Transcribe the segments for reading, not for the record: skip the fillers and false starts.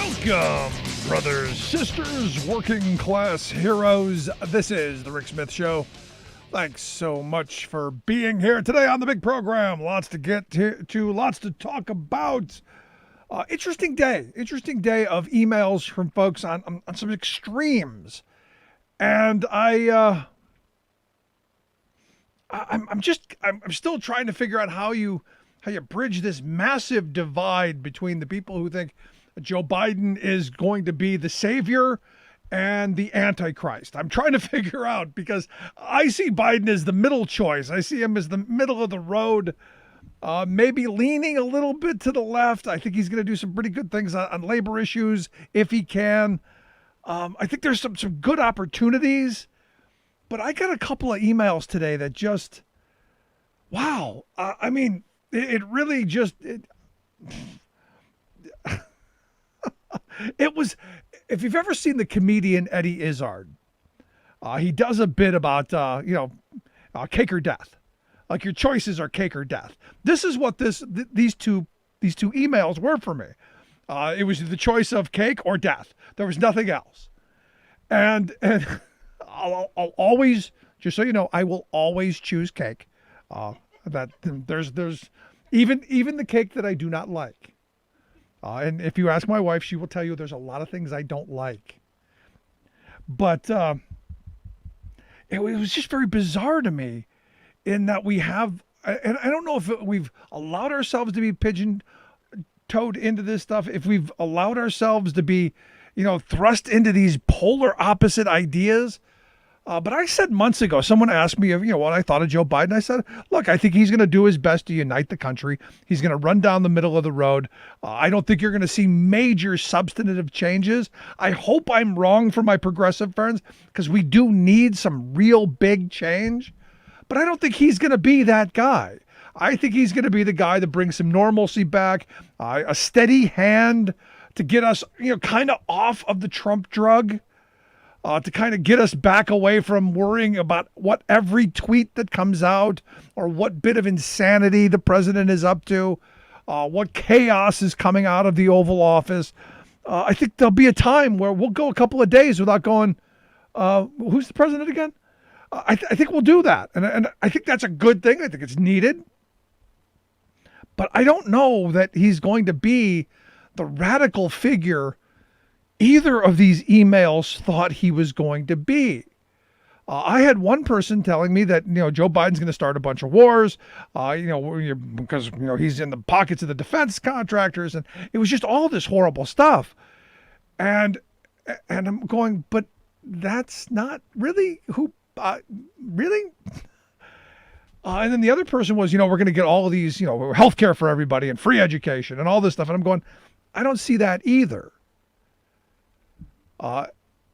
Welcome, brothers, sisters, working class heroes. This is The Rick Smith Show. Thanks so much for being here today on the big program. Lots to get to lots to talk about. Interesting day of emails from folks on some extremes. And I'm still trying to figure out how you bridge this massive divide between the people who think Joe Biden is going to be the savior and the Antichrist. I'm trying to figure out, because I see Biden as the middle choice. I see him as the middle of the road, maybe leaning a little bit to the left. I think he's going to do some pretty good things on labor issues if he can. I think there's some good opportunities, but I got a couple of emails today that just, wow. It really just... It was, if you've ever seen the comedian Eddie Izzard, he does a bit about, cake or death. Like, your choices are cake or death. This is what these two emails were for me. It was the choice of cake or death. There was nothing else. And I'll always, just so you know, I will always choose cake. That there's even the cake that I do not like. And if you ask my wife, she will tell you there's a lot of things I don't like. But it was just very bizarre to me in that we have, and I don't know if we've allowed ourselves to be pigeon-toed into this stuff, if we've allowed ourselves to be, thrust into these polar opposite ideas. But I said months ago, someone asked me, what I thought of Joe Biden. I said, look, I think he's going to do his best to unite the country. He's going to run down the middle of the road. I don't think you're going to see major substantive changes. I hope I'm wrong for my progressive friends, because we do need some real big change. But I don't think he's going to be that guy. I think he's going to be the guy that brings some normalcy back, a steady hand to get us, kind of off of the Trump drug. To kind of get us back away from worrying about what every tweet that comes out or what bit of insanity the president is up to, what chaos is coming out of the Oval Office. I think there'll be a time where we'll go a couple of days without going, who's the president again? I think we'll do that. And I think that's a good thing. I think it's needed. But I don't know that he's going to be the radical figure either of these emails thought he was going to be. I had one person telling me that, Joe Biden's going to start a bunch of wars, because, he's in the pockets of the defense contractors. And it was just all this horrible stuff. And I'm going, but that's not really who, really? And then the other person was, we're going to get all of these, healthcare for everybody and free education and all this stuff. And I'm going, I don't see that either.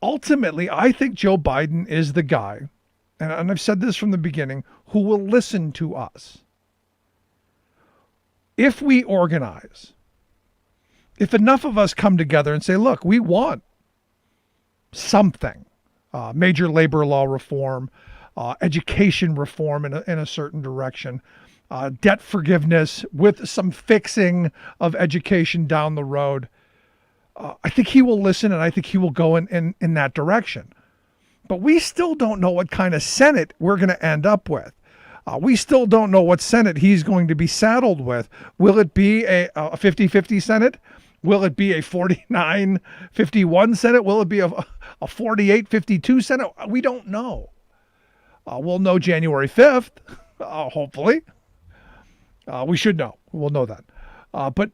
Ultimately, I think Joe Biden is the guy, and I've said this from the beginning, who will listen to us. If we organize, if enough of us come together and say, look, we want something, major labor law reform, education reform in a certain direction, debt forgiveness with some fixing of education down the road, I think he will listen, and I think he will go in that direction. But we still don't know what kind of Senate we're going to end up with. We still don't know what Senate he's going to be saddled with. Will it be a 50-50 Senate? Will it be a 49-51 Senate? Will it be a 48-52 Senate? We don't know. We'll know January 5th, hopefully. We should know. We'll know that. But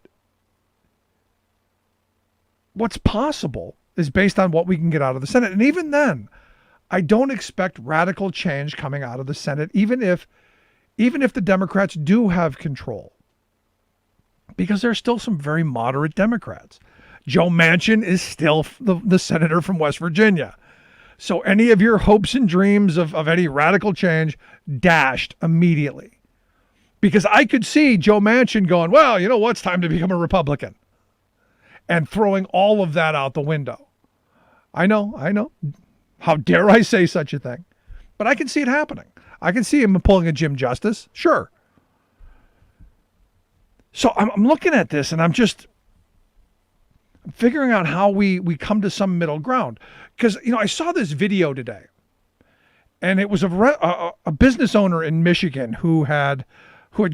what's possible is based on what we can get out of the Senate. And even then, I don't expect radical change coming out of the Senate, even if the Democrats do have control, because there's still some very moderate Democrats. Joe Manchin is still the senator from West Virginia. So any of your hopes and dreams of any radical change dashed immediately, because I could see Joe Manchin going, well, you know what? It's time to become a Republican. And throwing all of that out the window. I know. How dare I say such a thing? But I can see it happening. I can see him pulling a Jim Justice. Sure. So I'm looking at this and I'm just, figuring out how we come to some middle ground. Because, I saw this video today, and it was a business owner in Michigan who had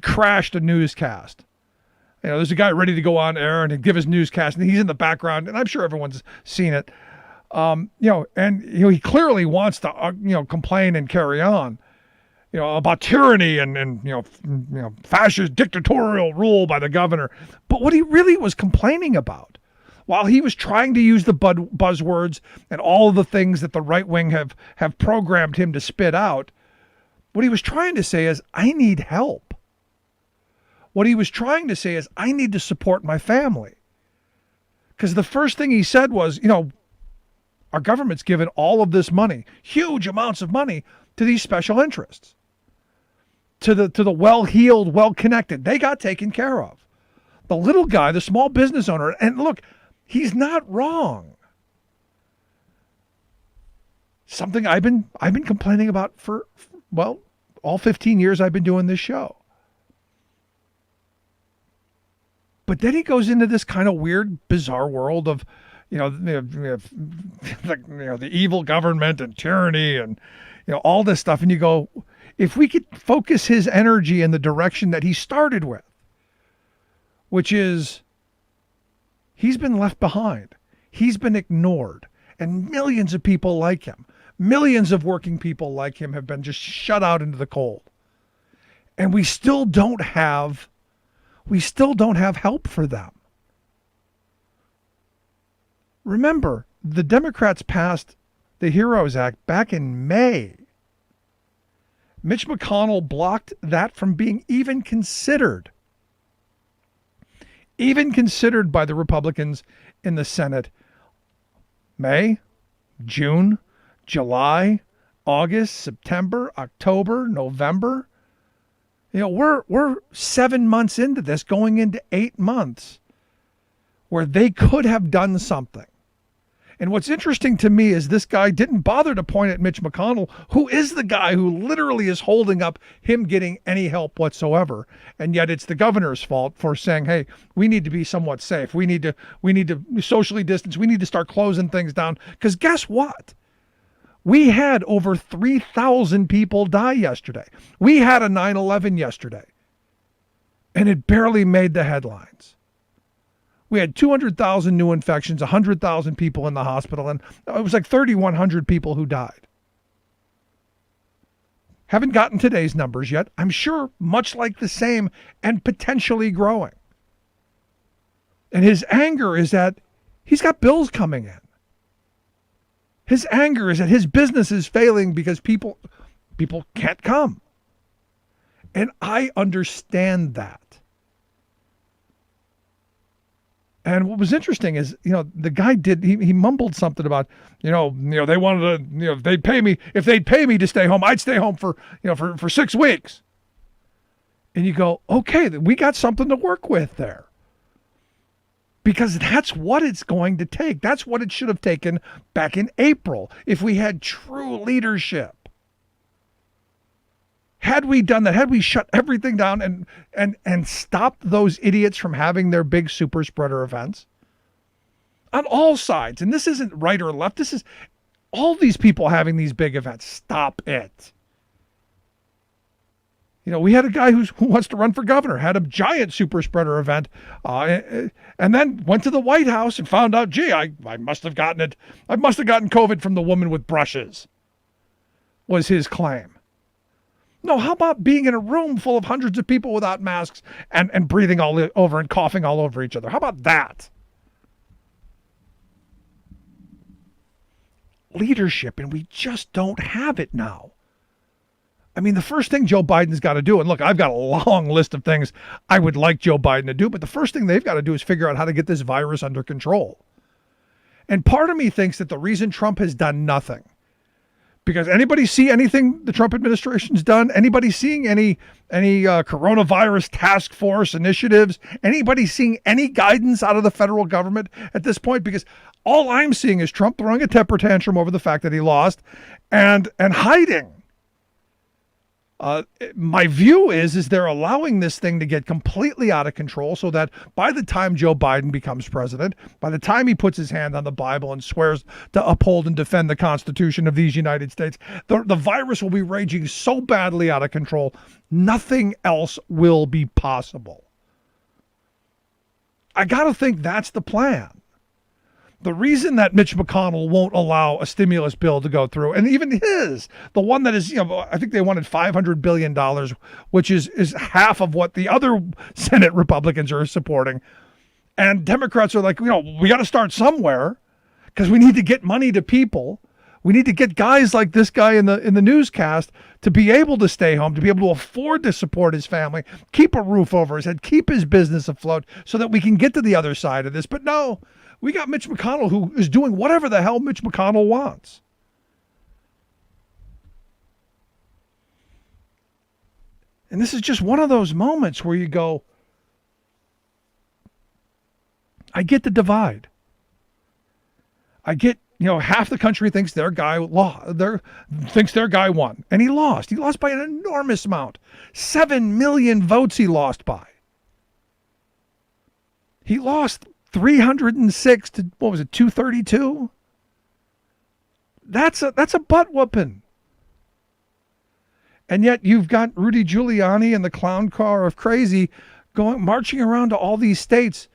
crashed a newscast. There's a guy ready to go on air and give his newscast, and he's in the background, and I'm sure everyone's seen it. And he clearly wants to complain and carry on, about tyranny and fascist dictatorial rule by the governor. But what he really was complaining about, while he was trying to use the buzzwords and all of the things that the right wing have programmed him to spit out, what he was trying to say is, I need help. What he was trying to say is, I need to support my family. Because the first thing he said was, our government's given all of this money, huge amounts of money, to these special interests, to the well-heeled, well-connected. They got taken care of. The little guy, the small business owner, and look, he's not wrong. Something I've been complaining about for all 15 years I've been doing this show. But then he goes into this kind of weird, bizarre world of, the evil government and tyranny and, all this stuff. And you go, if we could focus his energy in the direction that he started with, which is he's been left behind, he's been ignored, and millions of people like him, millions of working people like him have been just shut out into the cold. And we still don't have help for them. Remember, the Democrats passed the HEROES Act back in May. Mitch McConnell blocked that from being even considered by the Republicans in the Senate. May, June, July, August, September, October, November. We're 7 months into this, going into 8 months, where they could have done something. And what's interesting to me is this guy didn't bother to point at Mitch McConnell, who is the guy who literally is holding up him getting any help whatsoever. And yet it's the governor's fault for saying, hey, we need to be somewhat safe. We need to socially distance. We need to start closing things down. Because guess what? We had over 3,000 people die yesterday. We had a 9/11 yesterday. And it barely made the headlines. We had 200,000 new infections, 100,000 people in the hospital, and it was like 3,100 people who died. Haven't gotten today's numbers yet. I'm sure much like the same and potentially growing. And his anger is that he's got bills coming in. His anger is that his business is failing because people can't come. And I understand that. And what was interesting is, the guy he mumbled something about, they wanted to, if they'd pay me to stay home, I'd stay home for 6 weeks. And you go, okay, we got something to work with there. Because that's what it's going to take. That's what it should have taken back in April if we had true leadership. Had we done that, had we shut everything down and stopped those idiots from having their big super spreader events on all sides, and this isn't right or left, this is all these people having these big events. Stop it. We had a guy who wants to run for governor, had a giant super spreader event, and then went to the White House and found out, gee, I must have gotten it. I must have gotten COVID from the woman with brushes, was his claim. No, how about being in a room full of hundreds of people without masks and breathing all over and coughing all over each other? How about that? Leadership, and we just don't have it now. I mean, the first thing Joe Biden's got to do, and look, I've got a long list of things I would like Joe Biden to do, but the first thing they've got to do is figure out how to get this virus under control. And part of me thinks that the reason Trump has done nothing, because anybody see anything the Trump administration's done? Anybody seeing any coronavirus task force initiatives? Anybody seeing any guidance out of the federal government at this point? Because all I'm seeing is Trump throwing a temper tantrum over the fact that he lost and hiding. My view is they're allowing this thing to get completely out of control so that by the time Joe Biden becomes president, by the time he puts his hand on the Bible and swears to uphold and defend the Constitution of these United States, the virus will be raging so badly out of control, nothing else will be possible. I got to think that's the plan. The reason that Mitch McConnell won't allow a stimulus bill to go through, and even the one that is, I think they wanted $500 billion, which is half of what the other Senate Republicans are supporting. And Democrats are like, we got to start somewhere because we need to get money to people. We need to get guys like this guy in the newscast to be able to stay home, to be able to afford to support his family, keep a roof over his head, keep his business afloat so that we can get to the other side of this. But no, we got Mitch McConnell who is doing whatever the hell Mitch McConnell wants. And this is just one of those moments where you go, I get the divide. I get, half the country thinks their guy won, and he lost. He lost by an enormous amount. 7 million votes he lost by. He lost 306 to, 232? That's a butt whooping. And yet you've got Rudy Giuliani and the clown car of crazy marching around to all these states,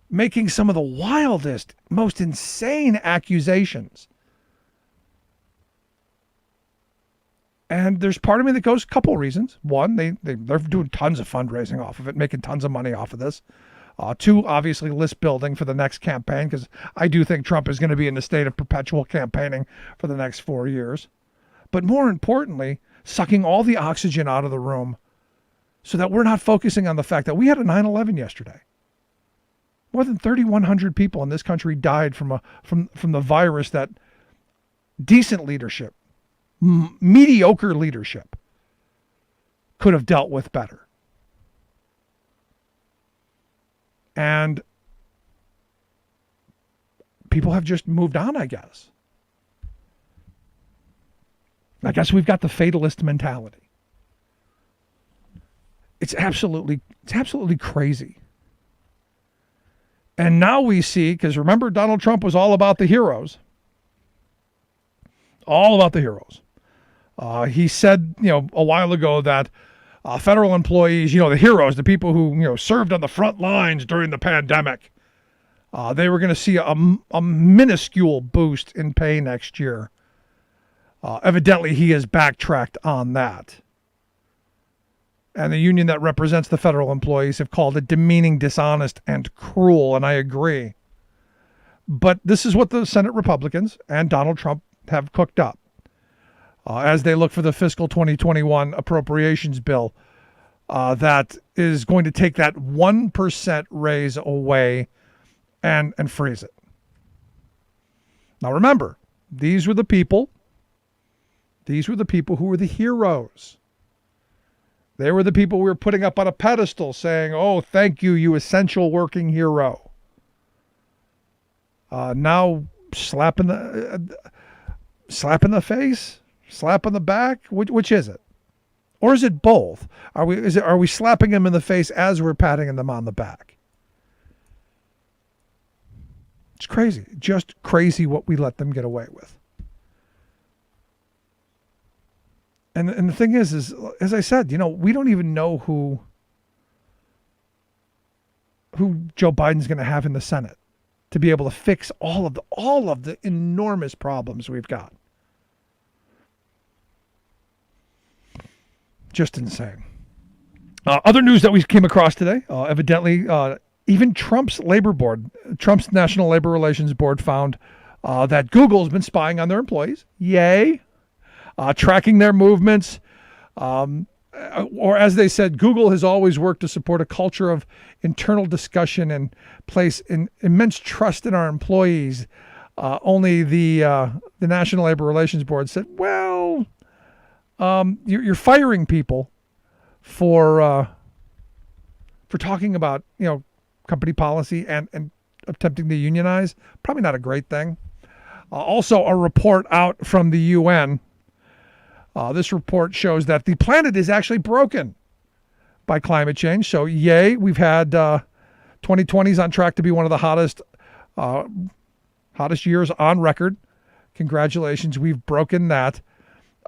making some of the wildest, most insane accusations. And there's part of me that goes a couple reasons. One, they're doing tons of fundraising off of it, making tons of money off of this. Two, obviously list building for the next campaign, because I do think Trump is going to be in the state of perpetual campaigning for the next 4 years. But more importantly, sucking all the oxygen out of the room so that we're not focusing on the fact that we had a 9/11 yesterday. More than 3,100 people in this country died from the virus that decent leadership, mediocre leadership could have dealt with better. And people have just moved on, I guess. I guess we've got the fatalist mentality. It's absolutely crazy. And now we see, because remember, Donald Trump was all about the heroes. All about the heroes. He said, a while ago that federal employees, the heroes, the people who, served on the front lines during the pandemic, they were going to see a minuscule boost in pay next year. Evidently, he has backtracked on that. And the union that represents the federal employees have called it demeaning, dishonest, and cruel, and I agree. But this is what the Senate Republicans and Donald Trump have cooked up as they look for the fiscal 2021 appropriations bill that is going to take that 1% raise away and freeze it. Now remember, these were the people who were the heroes. They were the people we were putting up on a pedestal saying, oh, thank you, you essential working hero. Now slap in the face, slap on the back. Which is it? Or is it both? Are we slapping them in the face as we're patting them on the back? It's crazy. Just crazy what we let them get away with. And the thing is, as I said, we don't even know who Joe Biden's going to have in the Senate to be able to fix all of the enormous problems we've got. Just insane. Other news that we came across today, evidently, even Trump's National Labor Relations Board found that Google's been spying on their employees. Yay. Tracking their movements, or as they said, Google has always worked to support a culture of internal discussion and place immense trust in our employees. Only the National Labor Relations Board said, well, you're firing people for talking about company policy and attempting to unionize. Probably not a great thing. Also, a report out from the UN This report shows that the planet is actually broken by climate change. So yay, we've had 2020's on track to be one of the hottest years on record. Congratulations, we've broken that.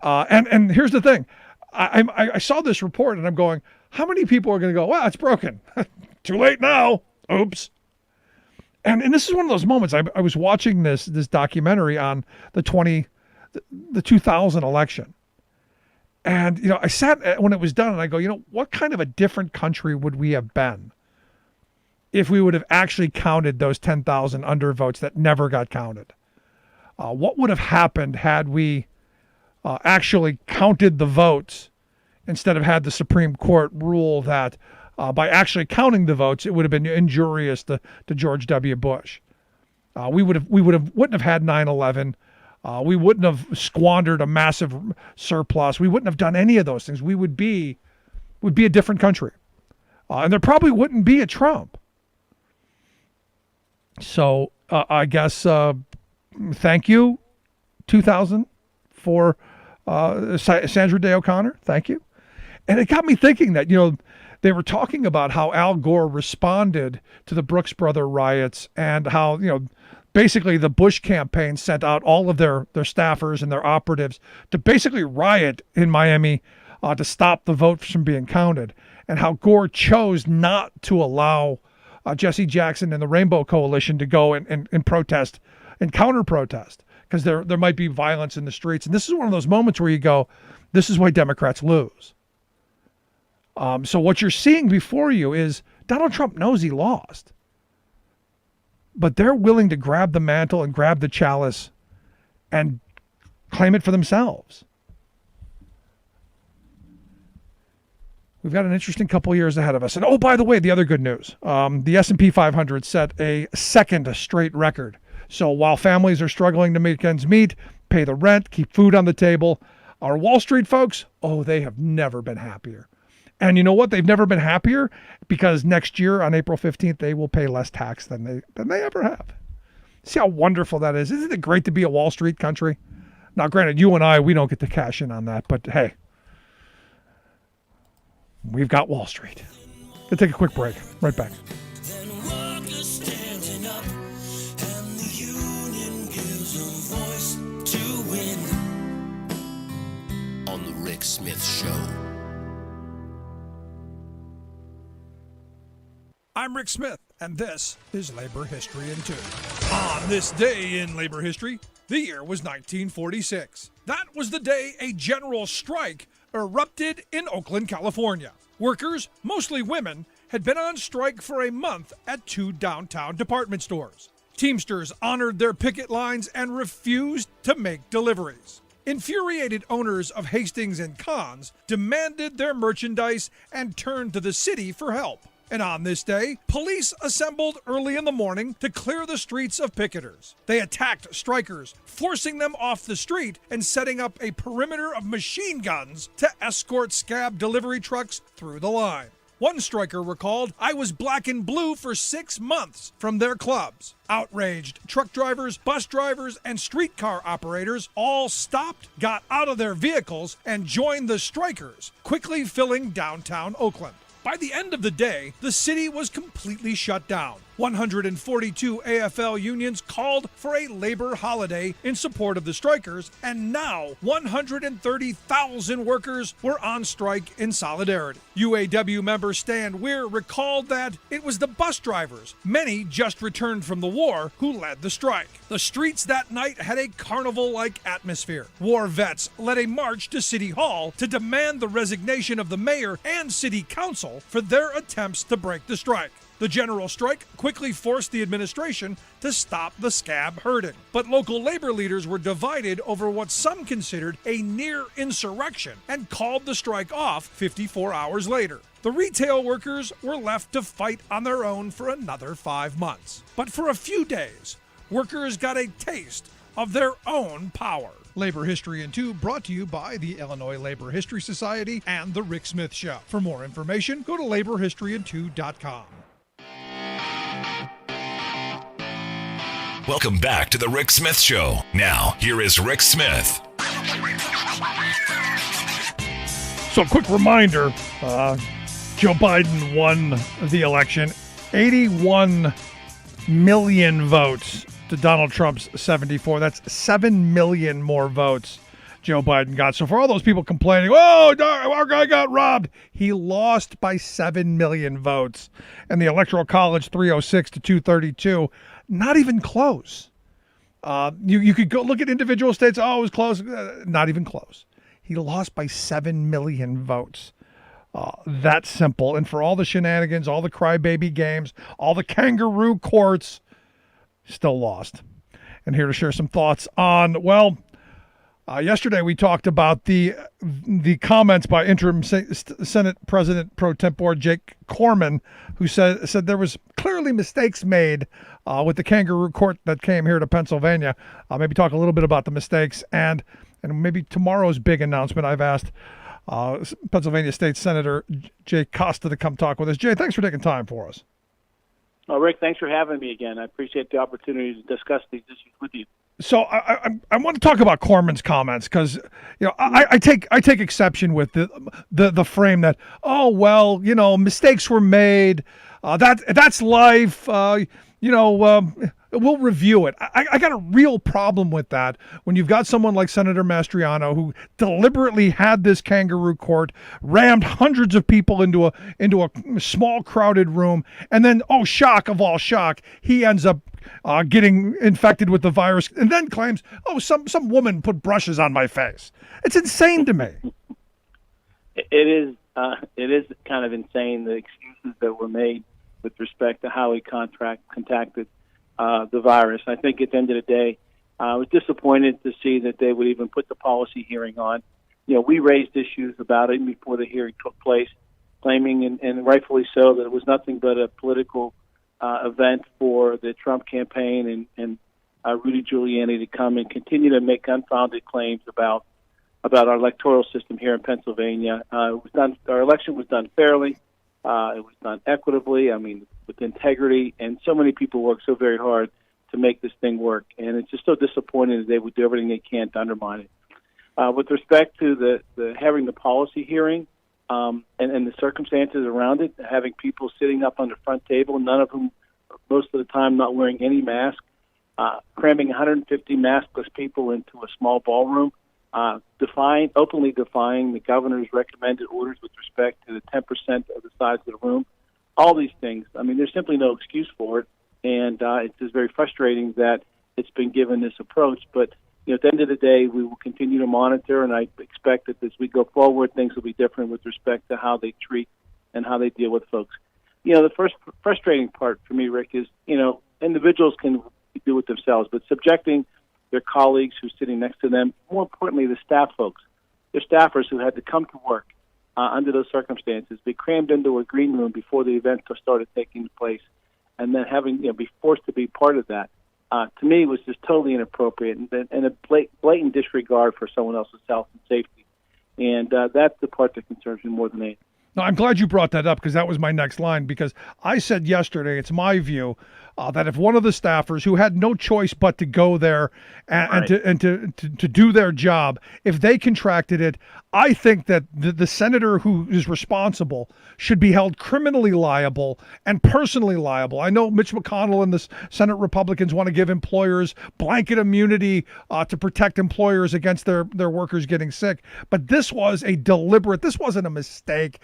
And here's the thing. I saw this report and I'm going, how many people are going to go, well, it's broken. Too late now. Oops. And this is one of those moments. I was watching this documentary on the 2000 election. And, I sat when it was done and I go, what kind of a different country would we have been if we would have actually counted those 10,000 undervotes that never got counted? What would have happened had we actually counted the votes instead of had the Supreme Court rule that by actually counting the votes, it would have been injurious to George W. Bush. We wouldn't have had 9/11. We wouldn't have squandered a massive surplus. We wouldn't have done any of those things. We would be a different country, and there probably wouldn't be a Trump. So I guess thank you, 2000, for Sandra Day O'Connor. Thank you. And it got me thinking that, they were talking about how Al Gore responded to the Brooks Brother riots and how, basically the Bush campaign sent out all of their staffers and their operatives to basically riot in Miami to stop the votes from being counted, and how Gore chose not to allow Jesse Jackson and the Rainbow Coalition to go and protest and counter-protest because there might be violence in the streets. And this is one of those moments where you go, this is why Democrats lose. So what you're seeing before you is Donald Trump knows he lost, but they're willing to grab the mantle and grab the chalice and claim it for themselves. We've got an interesting couple years ahead of us. And by the way, the other good news, the S&P 500 set a second straight record. So while families are struggling to make ends meet, pay the rent, keep food on the table, our Wall Street folks, they have never been happier. And you know what? They've never been happier because next year on April 15th, they will pay less tax than they ever have. See how wonderful that is? Isn't it great to be a Wall Street country? Now, granted, you and I, we don't get to cash in on that, but hey, we've got Wall Street. We'll take a quick break. Right back. On the Rick Smith Show. I'm Rick Smith, and this is Labor History in 2. On this day in labor history, the year was 1946. That was the day a general strike erupted in Oakland, California. Workers, mostly women, had been on strike for a month at 2 downtown department stores. Teamsters honored their picket lines and refused to make deliveries. Infuriated owners of Hastings and Conn's demanded their merchandise and turned to the city for help. And on this day, police assembled early in the morning to clear the streets of picketers. They attacked strikers, forcing them off the street and setting up a perimeter of machine guns to escort scab delivery trucks through the line. One striker recalled, "I was black and blue for 6 months from their clubs." Outraged truck drivers, bus drivers, and streetcar operators all stopped, got out of their vehicles, and joined the strikers, quickly filling downtown Oakland. By the end of the day, the city was completely shut down. 142 AFL unions called for a labor holiday in support of the strikers, and now 130,000 workers were on strike in solidarity. UAW member Stan Weir recalled that it was the bus drivers, many just returned from the war, who led the strike. The streets that night had a carnival-like atmosphere. War vets led a march to City Hall to demand the resignation of the mayor and city council for their attempts to break the strike. The general strike quickly forced the administration to stop the scab herding. But local labor leaders were divided over what some considered a near insurrection and called the strike off 54 hours later. The retail workers were left to fight on their own for another 5 months. But for a few days, workers got a taste of their own power. Labor History in 2 brought to you by the Illinois Labor History Society and The Rick Smith Show. For more information, go to laborhistoryin2.com. Welcome back to the Rick Smith Show. Now, here is Rick Smith. So, a quick reminder, Joe Biden won the election, 81 million votes to Donald Trump's 74. That's 7 million more votes Joe Biden got. So for all those people complaining, oh, our guy got robbed, he lost by 7 million votes. And the Electoral College, 306 to 232, not even close. You could go look at individual states. Oh, it was close. Not even close. He lost by 7 million votes. That simple. And for all the shenanigans, all the crybaby games, all the kangaroo courts, still lost. And here to share some thoughts on, yesterday we talked about the comments by interim Senate President pro tempore Jake Corman, who said there was clearly mistakes made with the kangaroo court that came here to Pennsylvania. Maybe talk a little bit about the mistakes and maybe tomorrow's big announcement. I've asked Pennsylvania State Senator Jay Costa to come talk with us. Jay, thanks for taking time for us. Oh, Rick, thanks for having me again. I appreciate the opportunity to discuss these issues with you. So I want to talk about Corman's comments because I take exception with the frame that mistakes were made, that's life, we'll review it. I got a real problem with that when you've got someone like Senator Mastriano who deliberately had this kangaroo court, rammed hundreds of people into a small crowded room, and then, oh, shock of all shock, he ends up getting infected with the virus and then claims, oh, some woman put brushes on my face. It's insane to me. It is kind of insane, the excuses that were made with respect to how he contacted the virus. I think at the end of the day, I was disappointed to see that they would even put the policy hearing on. We raised issues about it before the hearing took place, claiming, and rightfully so, that it was nothing but a political event for the Trump campaign and Rudy Giuliani to come and continue to make unfounded claims about our electoral system here in Pennsylvania. Our election was done fairly. It was done equitably, with integrity, and so many people worked so very hard to make this thing work. And it's just so disappointing that they would do everything they can to undermine it. With respect to the having the policy hearing and the circumstances around it, having people sitting up on the front table, none of whom, most of the time, not wearing any mask, cramming 150 maskless people into a small ballroom, openly defying the governor's recommended orders with respect to the 10% of the size of the room. All these things. There's simply no excuse for it, and it's just very frustrating that it's been given this approach. But at the end of the day, we will continue to monitor, and I expect that as we go forward, things will be different with respect to how they treat and how they deal with folks. The first frustrating part for me, Rick, is individuals can do it themselves, but subjecting their colleagues who's sitting next to them, more importantly, the staff folks, their staffers who had to come to work under those circumstances, be crammed into a green room before the event started taking place, and then having be forced to be part of that, to me was just totally inappropriate and a blatant disregard for someone else's health and safety. And that's the part that concerns me more than anything. No, I'm glad you brought that up because that was my next line, because I said yesterday, it's my view that if one of the staffers who had no choice but to go there and to do their job, if they contracted it, I think that the senator who is responsible should be held criminally liable and personally liable. I know Mitch McConnell and the Senate Republicans want to give employers blanket immunity to protect employers against their workers getting sick, but this was this wasn't a mistake.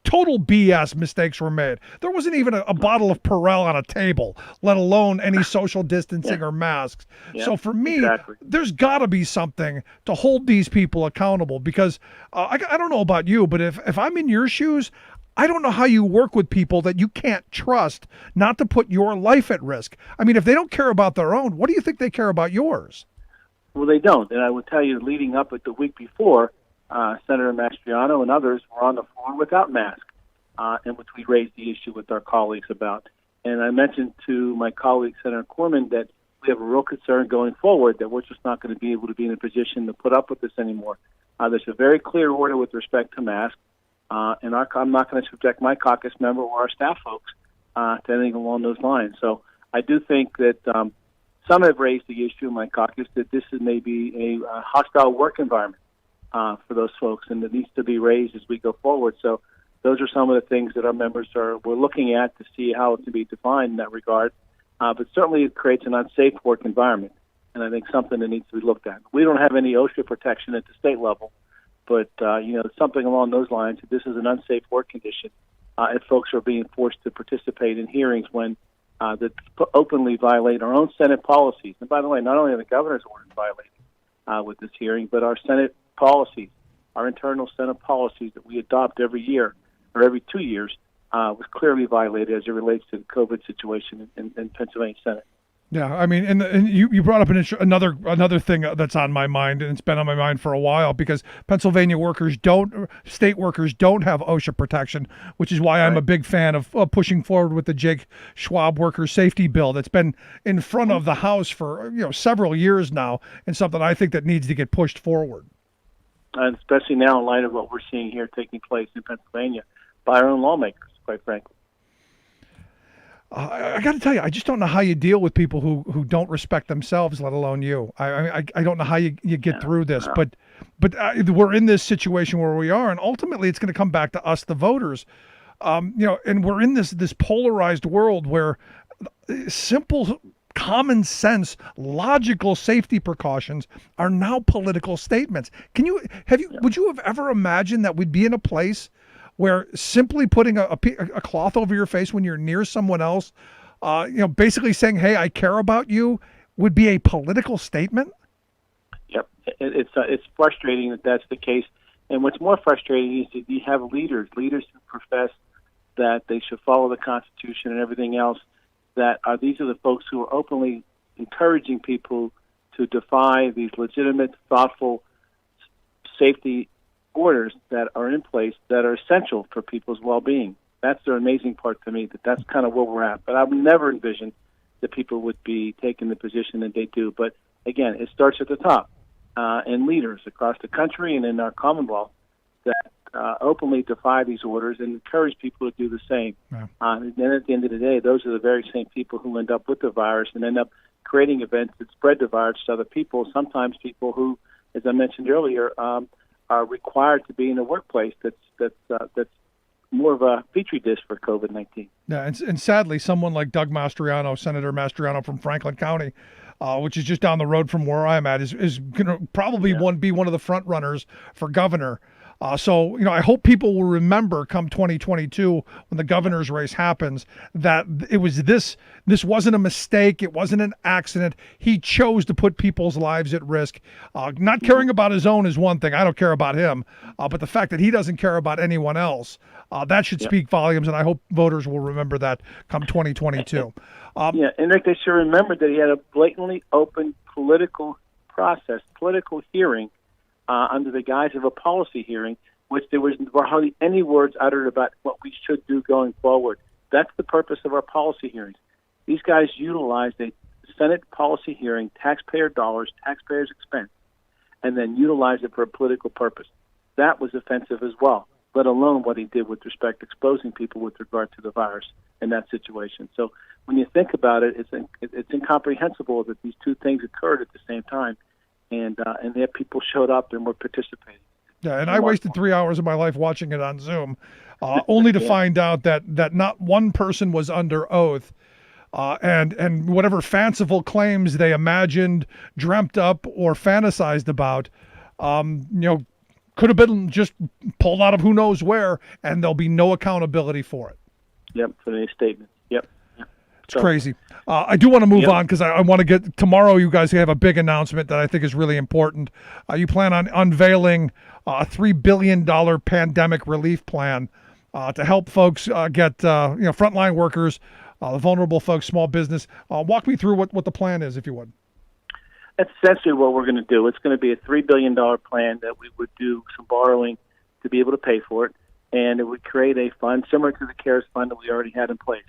Total BS mistakes were made. There wasn't even a bottle of Perel on a table, let alone any social distancing or masks. Yeah, so for me, there's got to be something to hold these people accountable, because I don't know about you, but if I'm in your shoes, I don't know how you work with people that you can't trust not to put your life at risk. If they don't care about their own, what do you think they care about yours? Well, they don't. And I will tell you, leading up at the week before, Senator Mastriano and others were on the floor without masks, in which we raised the issue with our colleagues about. And I mentioned to my colleague, Senator Corman, that we have a real concern going forward that we're just not going to be able to be in a position to put up with this anymore. There's a very clear order with respect to masks, and I'm not going to subject my caucus member or our staff folks to anything along those lines. So I do think that some have raised the issue in my caucus that this is maybe a hostile work environment. for those folks, and it needs to be raised as we go forward. So those are some of the things that our members we're looking at to see how it can be defined in that regard. But certainly it creates an unsafe work environment, and I think something that needs to be looked at. We don't have any OSHA protection at the state level, but something along those lines. This is an unsafe work condition if folks are being forced to participate in hearings when that openly violate our own Senate policies. And by the way, not only are the governor's orders violated with this hearing, but our Senate policies, our internal Senate policies that we adopt every year or every 2 years, was clearly violated as it relates to the COVID situation in Pennsylvania Senate. Yeah, I mean, and you brought up another thing that's on my mind, and it's been on my mind for a while, because Pennsylvania state workers don't have OSHA protection, which is why I'm a big fan of pushing forward with the Jake Schwab worker safety bill that's been in front of the House for several years now, and something I think that needs to get pushed forward. And especially now in light of what we're seeing here taking place in Pennsylvania by our own lawmakers, quite frankly. I got to tell you, I just don't know how you deal with people who don't respect themselves, let alone you. I don't know how you get through this, but we're in this situation where we are, and ultimately it's going to come back to us, the voters. And we're in this polarized world where simple, common sense, logical safety precautions are now political statements. Would you have ever imagined that we'd be in a place where simply putting a cloth over your face when you're near someone else, basically saying, "Hey, I care about you," would be a political statement? Yep, it's frustrating that that's the case. And what's more frustrating is that you have leaders who profess that they should follow the Constitution and everything else. These are the folks who are openly encouraging people to defy these legitimate, thoughtful safety orders that are in place that are essential for people's well-being. That's the amazing part to me, that's kind of where we're at. But I would never envision that people would be taking the position that they do. But again, it starts at the top, and leaders across the country and in our Commonwealth that openly defy these orders and encourage people to do the same. Yeah. And then at the end of the day, those are the very same people who end up with the virus and end up creating events that spread the virus to other people, sometimes people who, as I mentioned earlier, are required to be in a workplace that's more of a petri dish for COVID-19. Yeah, and sadly, someone like Doug Mastriano, Senator Mastriano from Franklin County, which is just down the road from where I'm at, is going to probably be one of the front runners for governor. So I hope people will remember come 2022 when the governor's race happens that it was this wasn't a mistake. It wasn't an accident. He chose to put people's lives at risk. Not caring about his own is one thing. I don't care about him. But the fact that he doesn't care about anyone else, that should speak volumes. And I hope voters will remember that come 2022. And Rick, they should remember that he had a blatantly open political process, political hearing, under the guise of a policy hearing, which there were hardly any words uttered about what we should do going forward. That's the purpose of our policy hearings. These guys utilized a Senate policy hearing, taxpayer dollars, taxpayers' expense, and then utilized it for a political purpose. That was offensive as well, let alone what he did with respect to exposing people with regard to the virus in that situation. So when you think about it, it's incomprehensible that these two things occurred at the same time. And yet people showed up and were participating. Yeah, and I wasted 3 hours of my life watching it on Zoom, only to find out that not one person was under oath, and whatever fanciful claims they imagined, dreamt up, or fantasized about, could have been just pulled out of who knows where, and there'll be no accountability for it. Yep, for any statements. Yep. It's crazy. I do want to move on because I want to get tomorrow. You guys have a big announcement that I think is really important. You plan on unveiling a $3 billion pandemic relief plan to help folks get frontline workers, the vulnerable folks, small business. Walk me through what the plan is, if you would. That's essentially what we're going to do. It's going to be a $3 billion plan that we would do some borrowing to be able to pay for it, and it would create a fund similar to the CARES fund that we already had in place.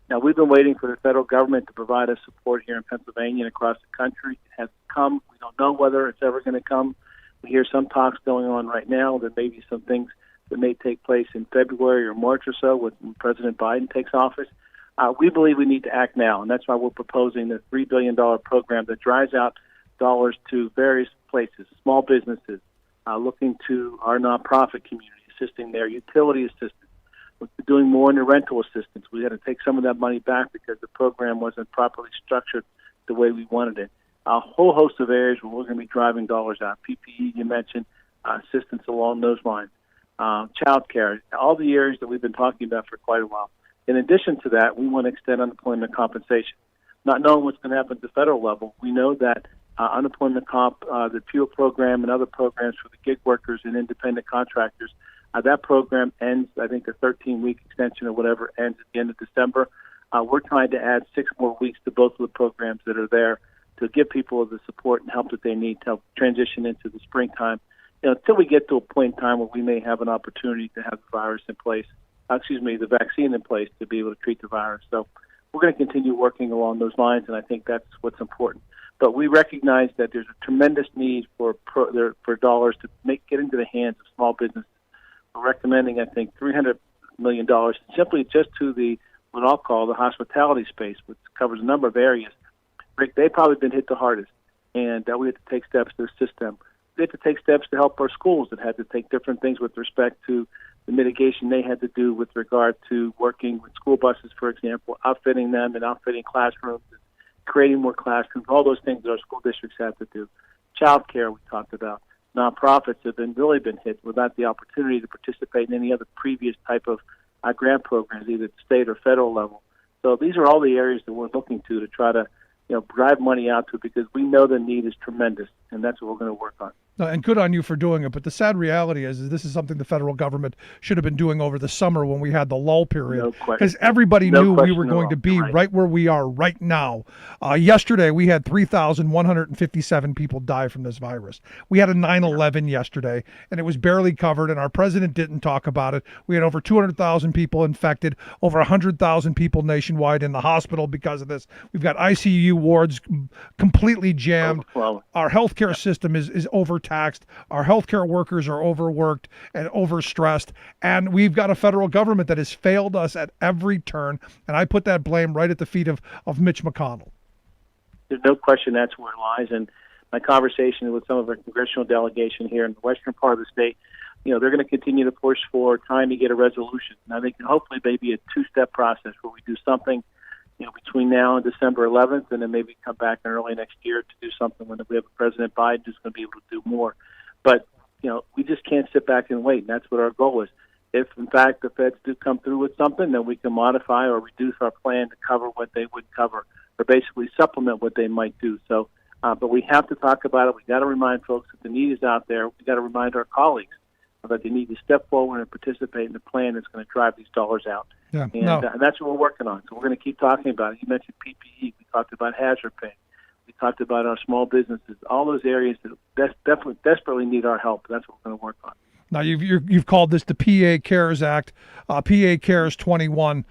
Now, we've been waiting for the federal government to provide us support here in Pennsylvania and across the country. It hasn't come. We don't know whether it's ever going to come. We hear some talks going on right now. There may be some things that may take place in February or March or so when President Biden takes office. We believe we need to act now, and that's why we're proposing the $3 billion program that drives out dollars to various places, small businesses, looking to our nonprofit community, assisting their utility assistance. We're doing more in the rental assistance. We had to take some of that money back because the program wasn't properly structured the way we wanted it. A whole host of areas where we're going to be driving dollars out. PPE, you mentioned, assistance along those lines. Child care, all the areas that we've been talking about for quite a while. In addition to that, we want to extend unemployment compensation. Not knowing what's going to happen at the federal level, we know that unemployment comp, the PUA program and other programs for the gig workers and independent contractors, that program ends, I think a 13-week extension or whatever ends at the end of December. We're trying to add 6 more weeks to both of the programs that are there to give people the support and help that they need to help transition into the springtime. Until we get to a point in time where we may have an opportunity to have the vaccine in place to be able to treat the virus. So we're going to continue working along those lines, and I think that's what's important. But we recognize that there's a tremendous need for dollars to get into the hands of small businesses. We're recommending, I think, $300 million simply just to what I'll call the hospitality space, which covers a number of areas. Rick, they've probably been hit the hardest, and we have to take steps to assist them. We have to take steps to help our schools that had to take different things with respect to the mitigation they had to do with regard to working with school buses, for example, outfitting them and outfitting classrooms, creating more classrooms, all those things that our school districts have to do. Child care we talked about. Nonprofits have really been hit without the opportunity to participate in any other previous type of grant programs, either at the state or federal level. So these are all the areas that we're looking to try to drive money out to, because we know the need is tremendous, and that's what we're going to work on. And good on you for doing it. But the sad reality is this is something the federal government should have been doing over the summer when we had the lull period. Because everybody knew we were going to be right where we are right now. Yesterday, we had 3,157 people die from this virus. We had a 9/11 yesterday, and it was barely covered, and our president didn't talk about it. We had over 200,000 people infected, over 100,000 people nationwide in the hospital because of this. We've got ICU wards completely jammed. Our healthcare system is overtaxed. Our healthcare workers are overworked and overstressed, and we've got a federal government that has failed us at every turn. And I put that blame right at the feet of Mitch McConnell. There's no question that's where it lies. And my conversation with some of our congressional delegation here in the western part of the state, they're going to continue to push for trying to get a resolution. Now, they can hopefully maybe a 2-step process where we do something between now and December 11th, and then maybe come back in early next year to do something when we have President Biden who's going to be able to do more. But, we just can't sit back and wait, and that's what our goal is. If, in fact, the feds do come through with something, then we can modify or reduce our plan to cover what they would cover, or basically supplement what they might do. So, but we have to talk about it. We got to remind folks that the need is out there. We got to remind our colleagues that they need to step forward and participate in the plan that's going to drive these dollars out. Yeah, and that's what we're working on. So we're going to keep talking about it. You mentioned PPE. We talked about hazard pay. We talked about our small businesses. All those areas that desperately need our help. That's what we're going to work on. Now, you've called this the PA CARES Act, PA CARES 21.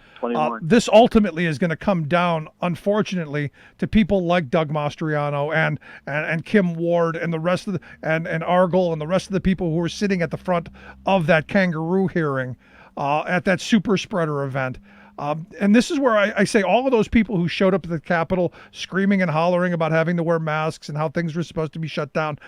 This ultimately is going to come down, unfortunately, to people like Doug Mastriano and Kim Ward and the rest of and Argel and the rest of the people who were sitting at the front of that kangaroo hearing at that super spreader event. And this is where I say all of those people who showed up at the Capitol screaming and hollering about having to wear masks and how things were supposed to be shut down.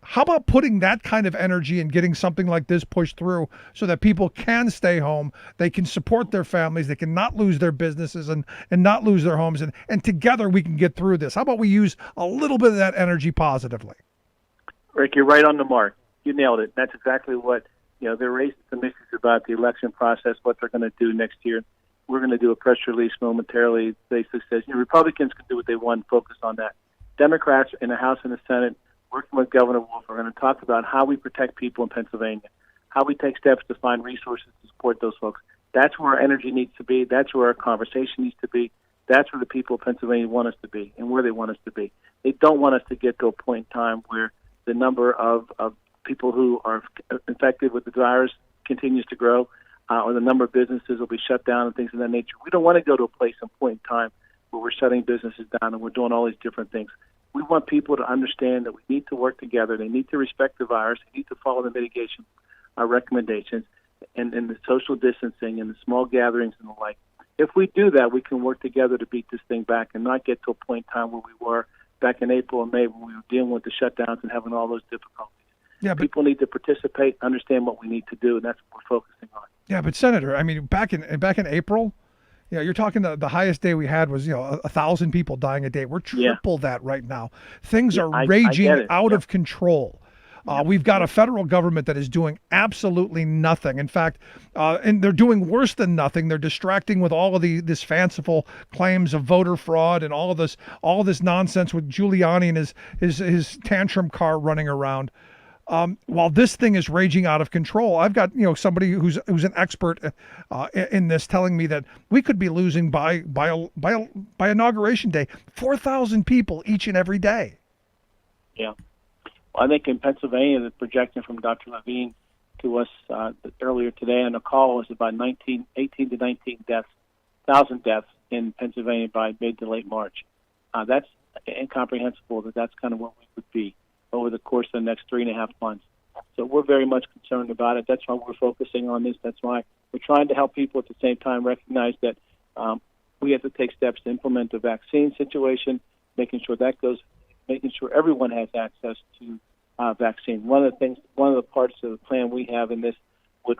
How about putting that kind of energy and getting something like this pushed through so that people can stay home, they can support their families, they can not lose their businesses and not lose their homes, and together we can get through this. How about we use a little bit of that energy positively? Rick, you're right on the mark. You nailed it. That's exactly what, they're raising some issues about the election process, what they're going to do next year. We're going to do a press release momentarily. Basically says, Republicans can do what they want, focus on that. Democrats in the House and the Senate, working with Governor Wolf, are going to talk about how we protect people in Pennsylvania, how we take steps to find resources to support those folks. That's where our energy needs to be. That's where our conversation needs to be. That's where the people of Pennsylvania want us to be and where they want us to be. They don't want us to get to a point in time where the number of people who are infected with the virus continues to grow, or the number of businesses will be shut down and things of that nature. We don't want to go to a place and point in time where we're shutting businesses down and we're doing all these different things. We want people to understand that we need to work together. They need to respect the virus. They need to follow the mitigation recommendations and the social distancing and the small gatherings and the like. If we do that, we can work together to beat this thing back and not get to a point in time where we were back in April and May when we were dealing with the shutdowns and having all those difficulties. Yeah, but people need to participate, understand what we need to do, and that's what we're focusing on. yeah, but Senator, I mean, back in April, you're talking the highest day we had was 1,000 people dying a day. We're triple that right now. Things are I raging get it. out Yeah. of control. We've got a federal government that is doing absolutely nothing. In fact, and they're doing worse than nothing. They're distracting with all of this fanciful claims of voter fraud and all of this nonsense with Giuliani and his tantrum car running around. While this thing is raging out of control, I've got somebody who's an expert in this telling me that we could be losing by inauguration day 4,000 people each and every day. Yeah. Well, I think in Pennsylvania, the projection from Dr. Levine to us earlier today on the call was about 18 to 19 thousand deaths in Pennsylvania by mid to late March. That's incomprehensible that's kind of what we would be over the course of the next 3.5 months. So we're very much concerned about it. That's why we're focusing on this. That's why we're trying to help people at the same time recognize that we have to take steps to implement the vaccine situation, making sure everyone has access to vaccine. One of the parts of the plan we have in this would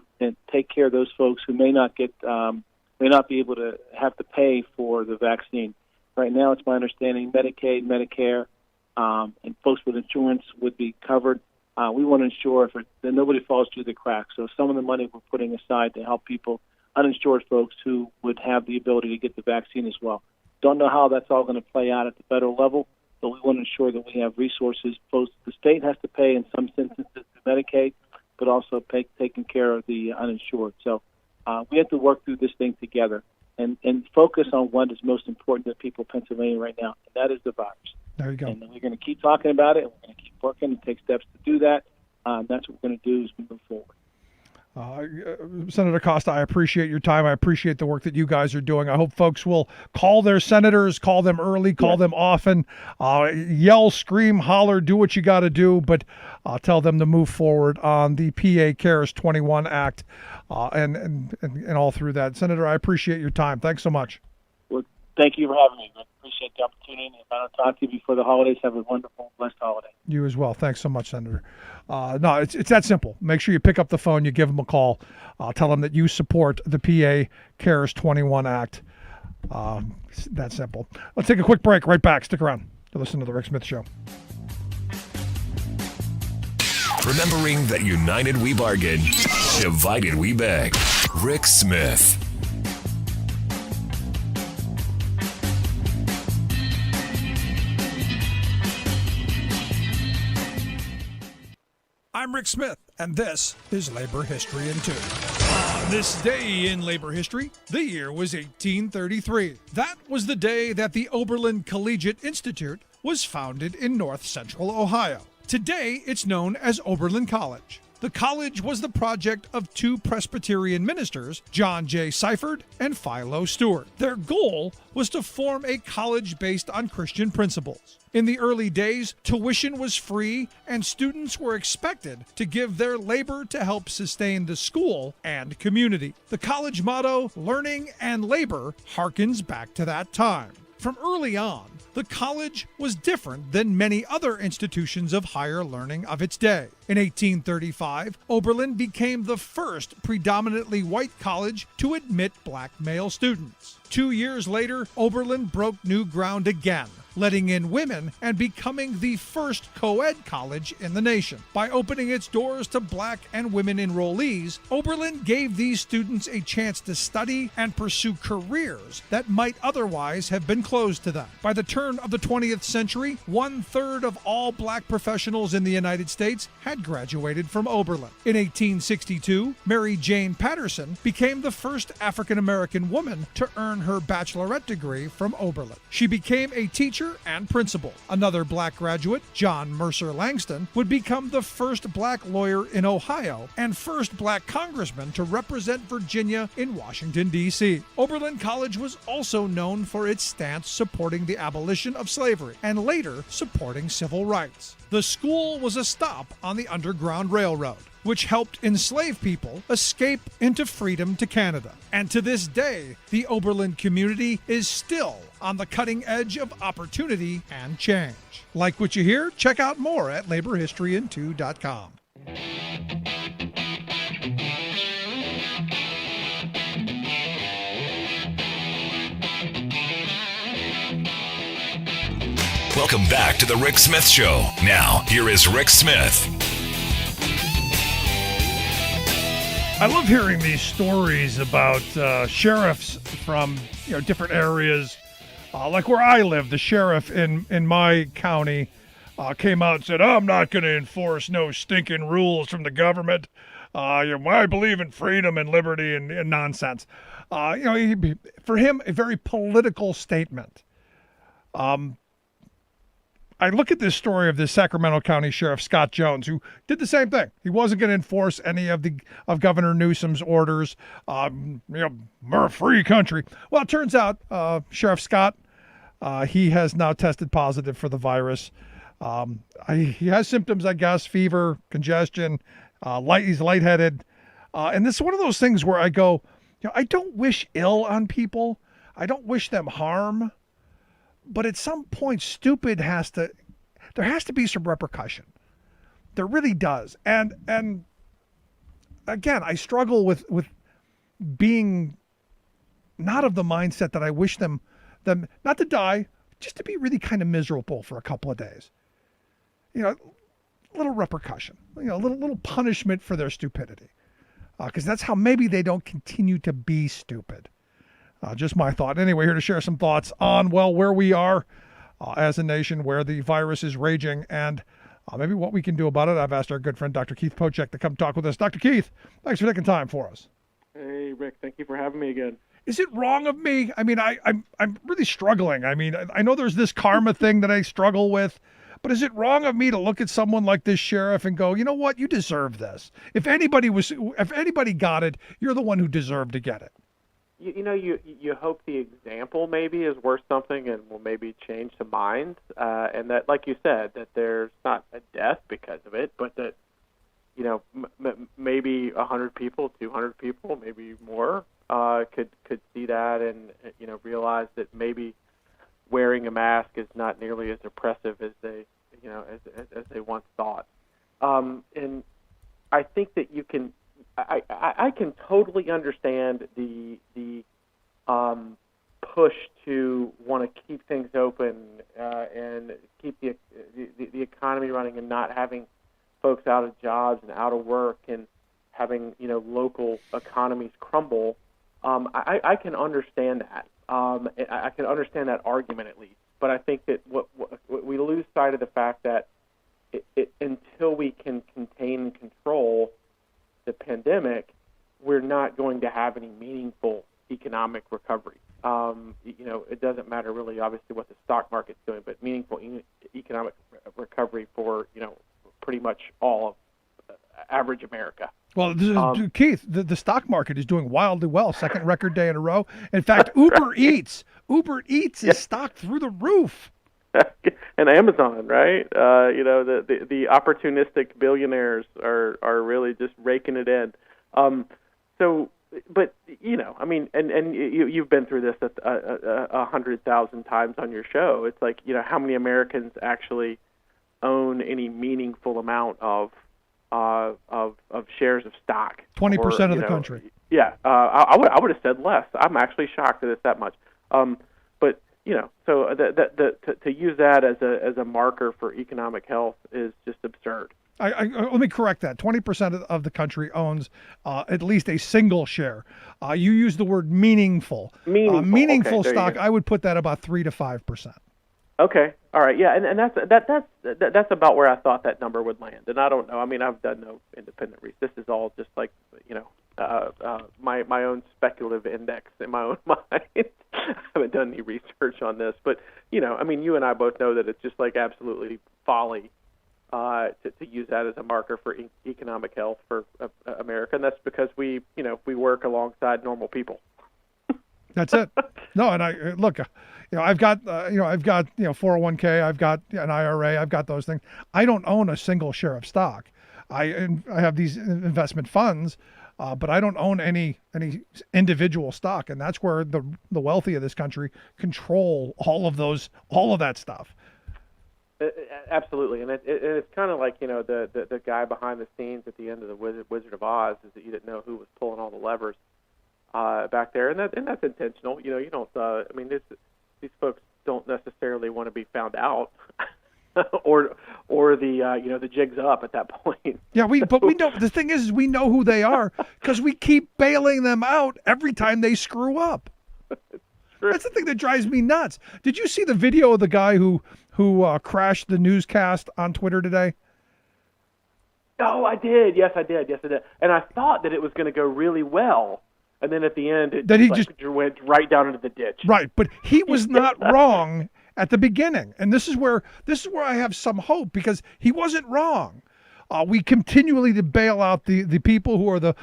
take care of those folks who may not be able to have to pay for the vaccine. Right now, it's my understanding Medicaid, Medicare, and folks with insurance would be covered. We want to ensure that nobody falls through the cracks. So some of the money we're putting aside to help people, uninsured folks who would have the ability to get the vaccine as well. Don't know how that's all going to play out at the federal level, but we want to ensure that we have resources. Both the state has to pay in some instances to Medicaid, but also taking care of the uninsured. So we have to work through this thing together and focus on what is most important to people in Pennsylvania right now, and that is the virus. There you go. And we're going to keep talking about it, and we're going to keep working and take steps to do that. That's what we're going to do as we move forward. Senator Costa, I appreciate your time. I appreciate the work that you guys are doing. I hope folks will call their senators, call them early, call them often, yell, scream, holler, do what you got to do, but tell them to move forward on the PA CARES 21 Act and all through that. Senator, I appreciate your time. Thanks so much. Well, thank you for having me. I appreciate the opportunity. If I don't talk to you before the holidays, have a wonderful, blessed holiday. You as well. Thanks so much, Senator. No, it's that simple. Make sure you pick up the phone, you give them a call, tell them that you support the PA CARES 21 Act. That simple. Let's take a quick break. Right back. Stick around to listen to The Rick Smith Show. Remembering that united we bargain, divided we beg. Rick Smith. I'm Rick Smith, and this is Labor History in 2. On this day in labor history, the year was 1833. That was the day that the Oberlin Collegiate Institute was founded in north central Ohio. Today, it's known as Oberlin College. The college was the project of two Presbyterian ministers, John J. Seifert and Philo Stewart. Their goal was to form a college based on Christian principles. In the early days, tuition was free and students were expected to give their labor to help sustain the school and community. The college motto, learning and labor, harkens back to that time. From early on, the college was different than many other institutions of higher learning of its day. In 1835, Oberlin became the first predominantly white college to admit black male students. 2 years later, Oberlin broke new ground again, letting in women and becoming the first co-ed college in the nation. By opening its doors to black and women enrollees, Oberlin gave these students a chance to study and pursue careers that might otherwise have been closed to them. By the turn of the 20th century, 1/3 of all black professionals in the United States had graduated from Oberlin. In 1862, Mary Jane Patterson became the first African-American woman to earn her bachelorette degree from Oberlin. She became a teacher and principal. Another black graduate, John Mercer Langston, would become the first black lawyer in Ohio and first black congressman to represent Virginia in Washington, D.C. Oberlin College was also known for its stance supporting the abolition of slavery and later supporting civil rights. The school was a stop on the Underground Railroad, which helped enslaved people escape into freedom to Canada. And to this day, the Oberlin community is still on the cutting edge of opportunity and change. Like what you hear? Check out more at laborhistoryin2.com. Welcome back to the Rick Smith Show. Now, here is Rick Smith. I love hearing these stories about sheriffs from different areas. Like where I live, the sheriff in my county came out and said, "I'm not going to enforce no stinking rules from the government. I believe in freedom and liberty and nonsense." For him, a very political statement. I look at this story of this Sacramento County Sheriff Scott Jones, who did the same thing. He wasn't going to enforce any of Governor Newsom's orders. We're a free country. Well, it turns out Sheriff Scott, he has now tested positive for the virus. He has symptoms, I guess, fever, congestion, he's lightheaded. And this is one of those things where I go, I don't wish ill on people. I don't wish them harm. But at some point, there has to be some repercussion. There really does. And again, I struggle with being not of the mindset that I wish them not to die, just to be really kind of miserable for a couple of days. A little repercussion, a little punishment for their stupidity. Because that's how maybe they don't continue to be stupid. Just my thought. Anyway, here to share some thoughts on, where we are as a nation, where the virus is raging, and maybe what we can do about it. I've asked our good friend, Dr. Keith Pochek, to come talk with us. Dr. Keith, thanks for taking time for us. Hey, Rick, thank you for having me again. Is it wrong of me? I mean, I'm really struggling. I mean, I know there's this karma thing that I struggle with, but is it wrong of me to look at someone like this sheriff and go, you know what, you deserve this? If anybody got it, you're the one who deserved to get it. You hope the example maybe is worth something and will maybe change the minds, and that, like you said, that there's not a death because of it, but that maybe 100 people, 200 people, maybe more could see that and realize that maybe wearing a mask is not nearly as oppressive as they as they once thought. And I think that you can. I can totally understand the push to want to keep things open and keep the economy running and not having folks out of jobs and out of work and having local economies crumble. I can understand that. I can understand that argument at least. But I think that what we lose sight of the fact that until we can contain and control the pandemic, we're not going to have any meaningful economic recovery. It doesn't matter really, obviously, what the stock market's doing, but meaningful economic recovery for pretty much all of average America. Well, Keith, the stock market is doing wildly well. Second record day in a row. In fact, Uber Eats is stocked through the roof. And Amazon, right? The opportunistic billionaires are really just raking it in. But you've been through this 100,000 times on your show. It's like, how many Americans actually own any meaningful amount of shares of stock? 20% of the country. Yeah, I would have said less. I'm actually shocked that it's that much. But so to use that as a marker for economic health is just absurd. Let me correct that. 20% of the country owns at least a single share. You use the word meaningful. Meaningful okay, stock. I would put that about 3 to 5%. Okay. All right. Yeah. And that's about where I thought that number would land. And I don't know. I mean, I've done no independent research. This is all just like, my own speculative index in my own mind. I haven't done any research on this, but you and I both know that it's just like absolutely folly to use that as a marker for economic health for America, and that's because we work alongside normal people. That's it. No, and I've got 401k, I've got an IRA, I've got those things. I don't own a single share of stock. I have these investment funds, but I don't own any individual stock, and that's where the wealthy of this country control all of that stuff. Absolutely, and it's kind of like, you know, the guy behind the scenes at the end of the Wizard of Oz, is that you didn't know who was pulling all the levers back there, and that's intentional. You know, you don't. I mean, these folks don't necessarily want to be found out, or the you know, the jig's up at that point. Yeah, but we know, the thing is we know who they are because we keep bailing them out every time they screw up. That's the thing that drives me nuts. Did you see the video of the guy who crashed the newscast on Twitter today? Oh, I did. Yes, I did. And I thought that it was going to go really well, and then at the end, it just went right down into the ditch. Right, but he was not wrong at the beginning, and this is where I have some hope, because he wasn't wrong. We continually to bail out the people who are the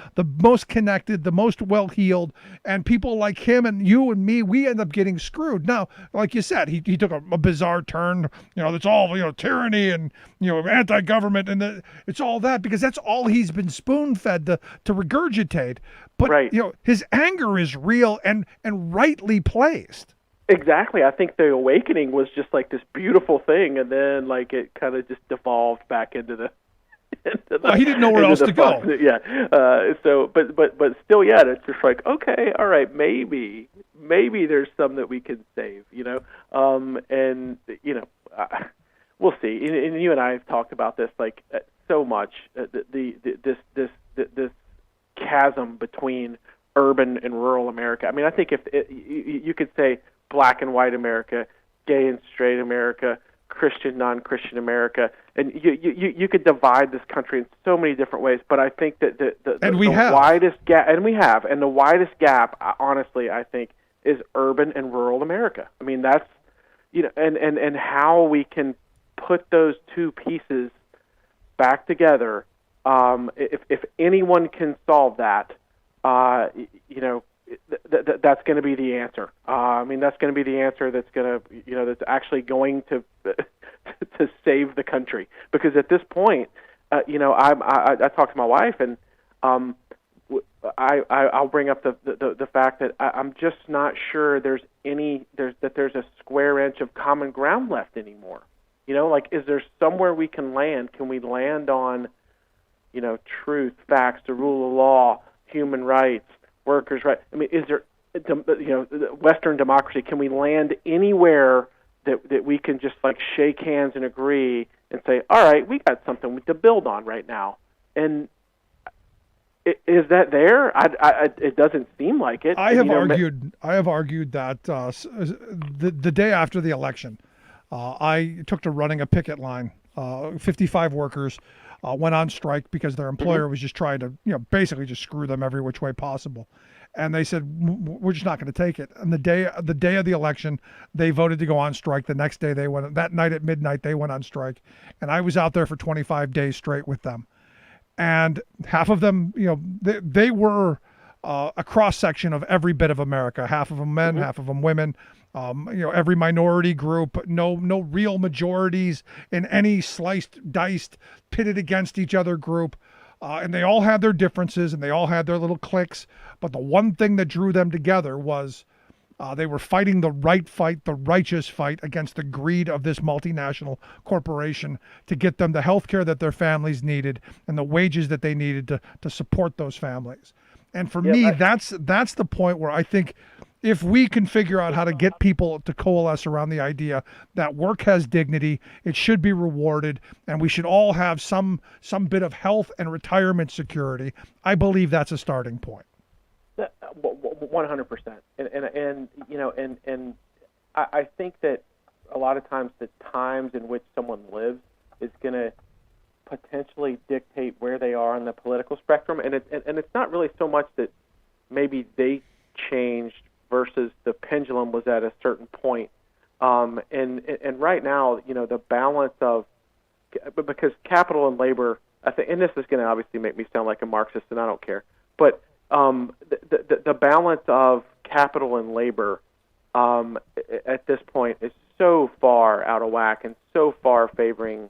most connected, the most well-heeled, and people like him and you and me, we end up getting screwed. Now, like you said, he took a bizarre turn. You know, it's all, you know, tyranny and, you know, anti-government, and it's all that because that's all he's been spoon-fed to regurgitate. But, right. You know, his anger is real and rightly placed. Exactly. I think the awakening was just like this beautiful thing, and then like it kind of just devolved back into the. Well, he didn't know where else to go. Yeah. So, but still, yeah. It's just like, okay, all right, maybe there's some that we can save, you know. And you know, we'll see. And you and I have talked about this like so much. This chasm between urban and rural America. I mean, I think if you could say black and white America, gay and straight America, Christian, non-Christian America, and you could divide this country in so many different ways. But I think that the widest gap, and the widest gap, honestly, I think, is urban and rural America. I mean, that's, you know, and how we can put those two pieces back together. If anyone can solve that, you know, that's going to be the answer. I mean, that's going to be the answer that's going to, you know, that's actually going to to save the country. Because at this point, you know, I talked to my wife, and I'll bring up the fact that I'm just not sure there's a square inch of common ground left anymore. You know, like, is there somewhere we can land? Can we land on, you know, truth, facts, the rule of law, human rights, workers' rights? I mean, is there, you know, Western democracy? Can we land anywhere that we can just like shake hands and agree and say, all right, we got something to build on right now? And is that there? It doesn't seem like it. I have argued that the day after the election, I took to running a picket line. 55 workers went on strike because their employer was just trying to, you know, basically just screw them every which way possible. And they said, we're just not going to take it. And the day of the election, they voted to go on strike. The next day that night at midnight, they went on strike. And I was out there for 25 days straight with them. And half of them, you know, they were a cross section of every bit of America. Half of them men, half of them women. You know, every minority group, no real majorities in any sliced, diced, pitted against each other group. And they all had their differences and they all had their little cliques. But the one thing that drew them together was they were fighting the right fight, the righteous fight against the greed of this multinational corporation to get them the health care that their families needed and the wages that they needed to support those families. And for me, that's the point where I think if we can figure out how to get people to coalesce around the idea that work has dignity, it should be rewarded, and we should all have some bit of health and retirement security, I believe that's a starting point. 100%. And you know, and I think that a lot of times the times in which someone lives is going to potentially dictate where they are on the political spectrum, and it's not really so much that maybe they changed versus the pendulum was at a certain point. And right now, you know, the balance of, because capital and labor, I think, and this is going to obviously make me sound like a Marxist, and I don't care, but the balance of capital and labor at this point is so far out of whack and so far favoring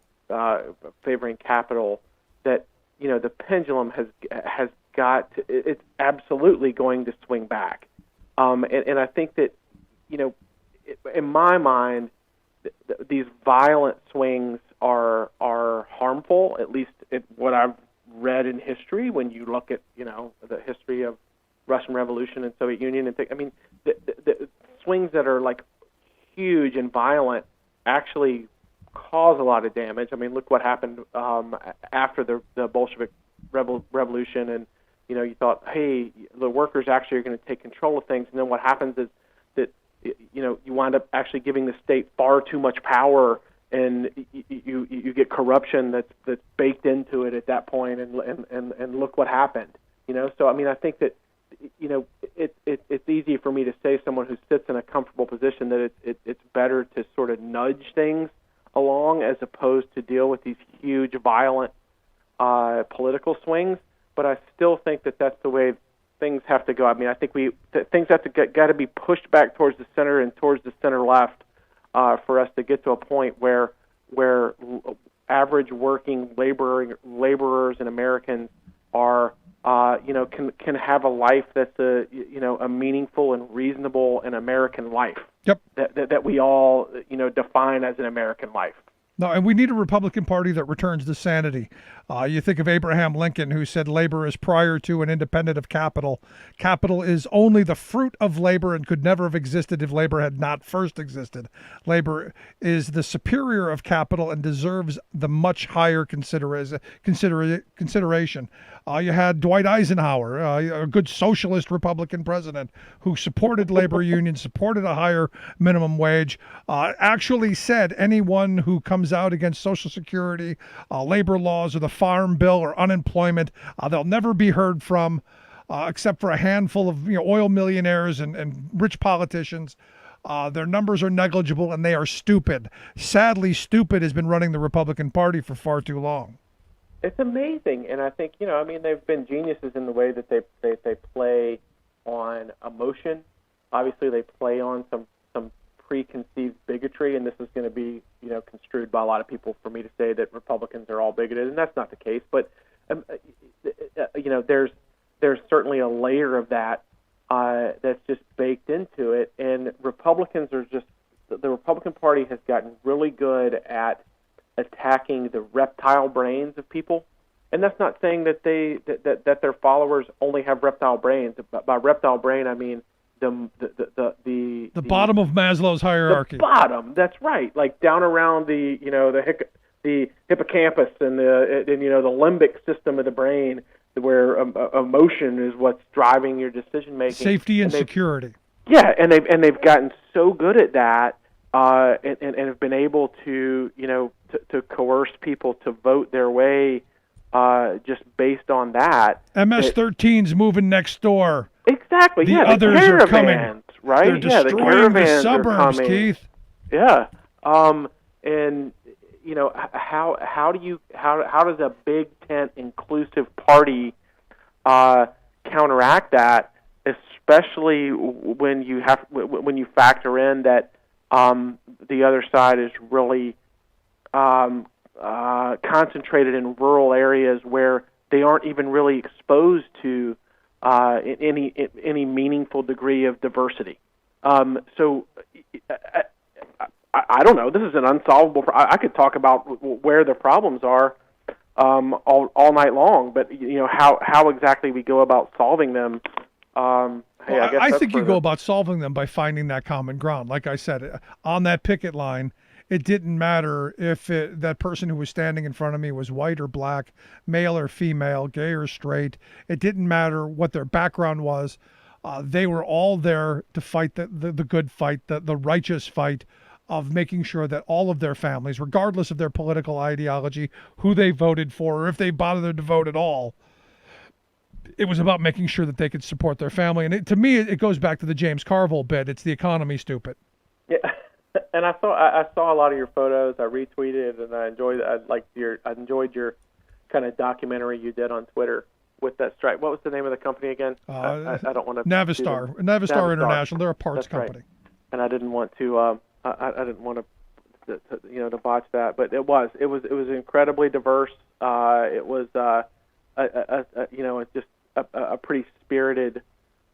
capital that, you know, the pendulum has got to, it's absolutely going to swing back. And I think that, you know, in my mind, these violent swings are harmful. At least what I've read in history, when you look at the history of Russian Revolution and Soviet Union and I mean, the swings that are like huge and violent actually cause a lot of damage. I mean, look what happened after the Bolshevik revolution, and you thought, hey, the workers actually are going to take control of things, and then what happens is that you wind up actually giving the state far too much power, and you get corruption that's baked into it at that point, and look what happened. So I mean, I think that it's easy for me to say, someone who sits in a comfortable position, that it's better to sort of nudge things along as opposed to deal with these huge violent political swings. But I still think that that's the way things have to go. I mean, I think things have to got to be pushed back towards the center and towards the center left for us to get to a point where average working laborers and Americans are can have a life that's a meaningful and reasonable and American life. Yep. That we all define as an American life. No, and we need a Republican Party that returns to sanity. You think of Abraham Lincoln, who said labor is prior to and independent of capital. Capital is only the fruit of labor and could never have existed if labor had not first existed. Labor is the superior of capital and deserves the much higher consideration. You had Dwight Eisenhower, a good socialist Republican president who supported labor unions, supported a higher minimum wage, actually said anyone who comes out against Social Security, labor laws, or the Farm Bill or unemployment, they'll never be heard from except for a handful of oil millionaires and rich politicians. Their numbers are negligible and they are stupid. Sadly, stupid has been running the Republican Party for far too long. It's amazing, and I think I mean, they've been geniuses in the way that they play on emotion. Obviously, they play on some preconceived bigotry, and this is going to be construed by a lot of people for me to say that Republicans are all bigoted, and that's not the case. But there's certainly a layer of that that's just baked into it, and Republicans are just the Republican Party has gotten really good at attacking the reptile brains of people. And that's not saying that that their followers only have reptile brains. By reptile brain, I mean the bottom of Maslow's hierarchy. The bottom, that's right. Like down around the hippocampus and the limbic system of the brain, where emotion is what's driving your decision making. Safety and security. Yeah, and they've gotten so good at that, and have been able to to coerce people to vote their way just based on that. MS-13's moving next door. Exactly. The yeah, others the caravans, are coming. Right? They're destroying the suburbs, Keith. Yeah. And how does a big tent inclusive party counteract that? Especially when you factor in that the other side is really concentrated in rural areas where they aren't even really exposed to any meaningful degree of diversity. So I don't know. This is an unsolvable. I could talk about where the problems are all night long, but how exactly we go about solving them. I think you go about solving them by finding that common ground. Like I said, on that picket line, it didn't matter if that person who was standing in front of me was white or black, male or female, gay or straight. It didn't matter what their background was. They were all there to fight the good fight, the righteous fight of making sure that all of their families, regardless of their political ideology, who they voted for, or if they bothered to vote at all, it was about making sure that they could support their family. And to me, it goes back to the James Carville bit. It's the economy, stupid. Yeah, and I saw a lot of your photos. I retweeted, and I enjoyed your kind of documentary you did on Twitter with that strike. What was the name of the company again? I don't want to. Navistar International. They're a parts company. Right. And I didn't want to. I didn't want to botch that, but it was incredibly diverse. It was just a pretty spirited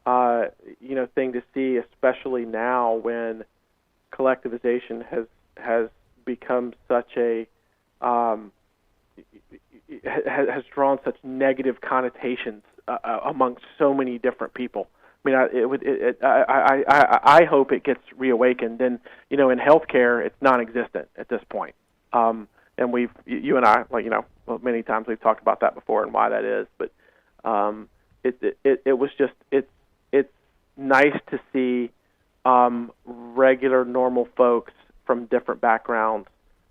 thing to see, especially now when collectivization has has become such a has drawn such negative connotations among so many different people. I mean, I hope it gets reawakened. And in healthcare, it's non-existent at this point. And you and I, many times we've talked about that before and why that is. But it was just it's nice to see regular, normal folks from different backgrounds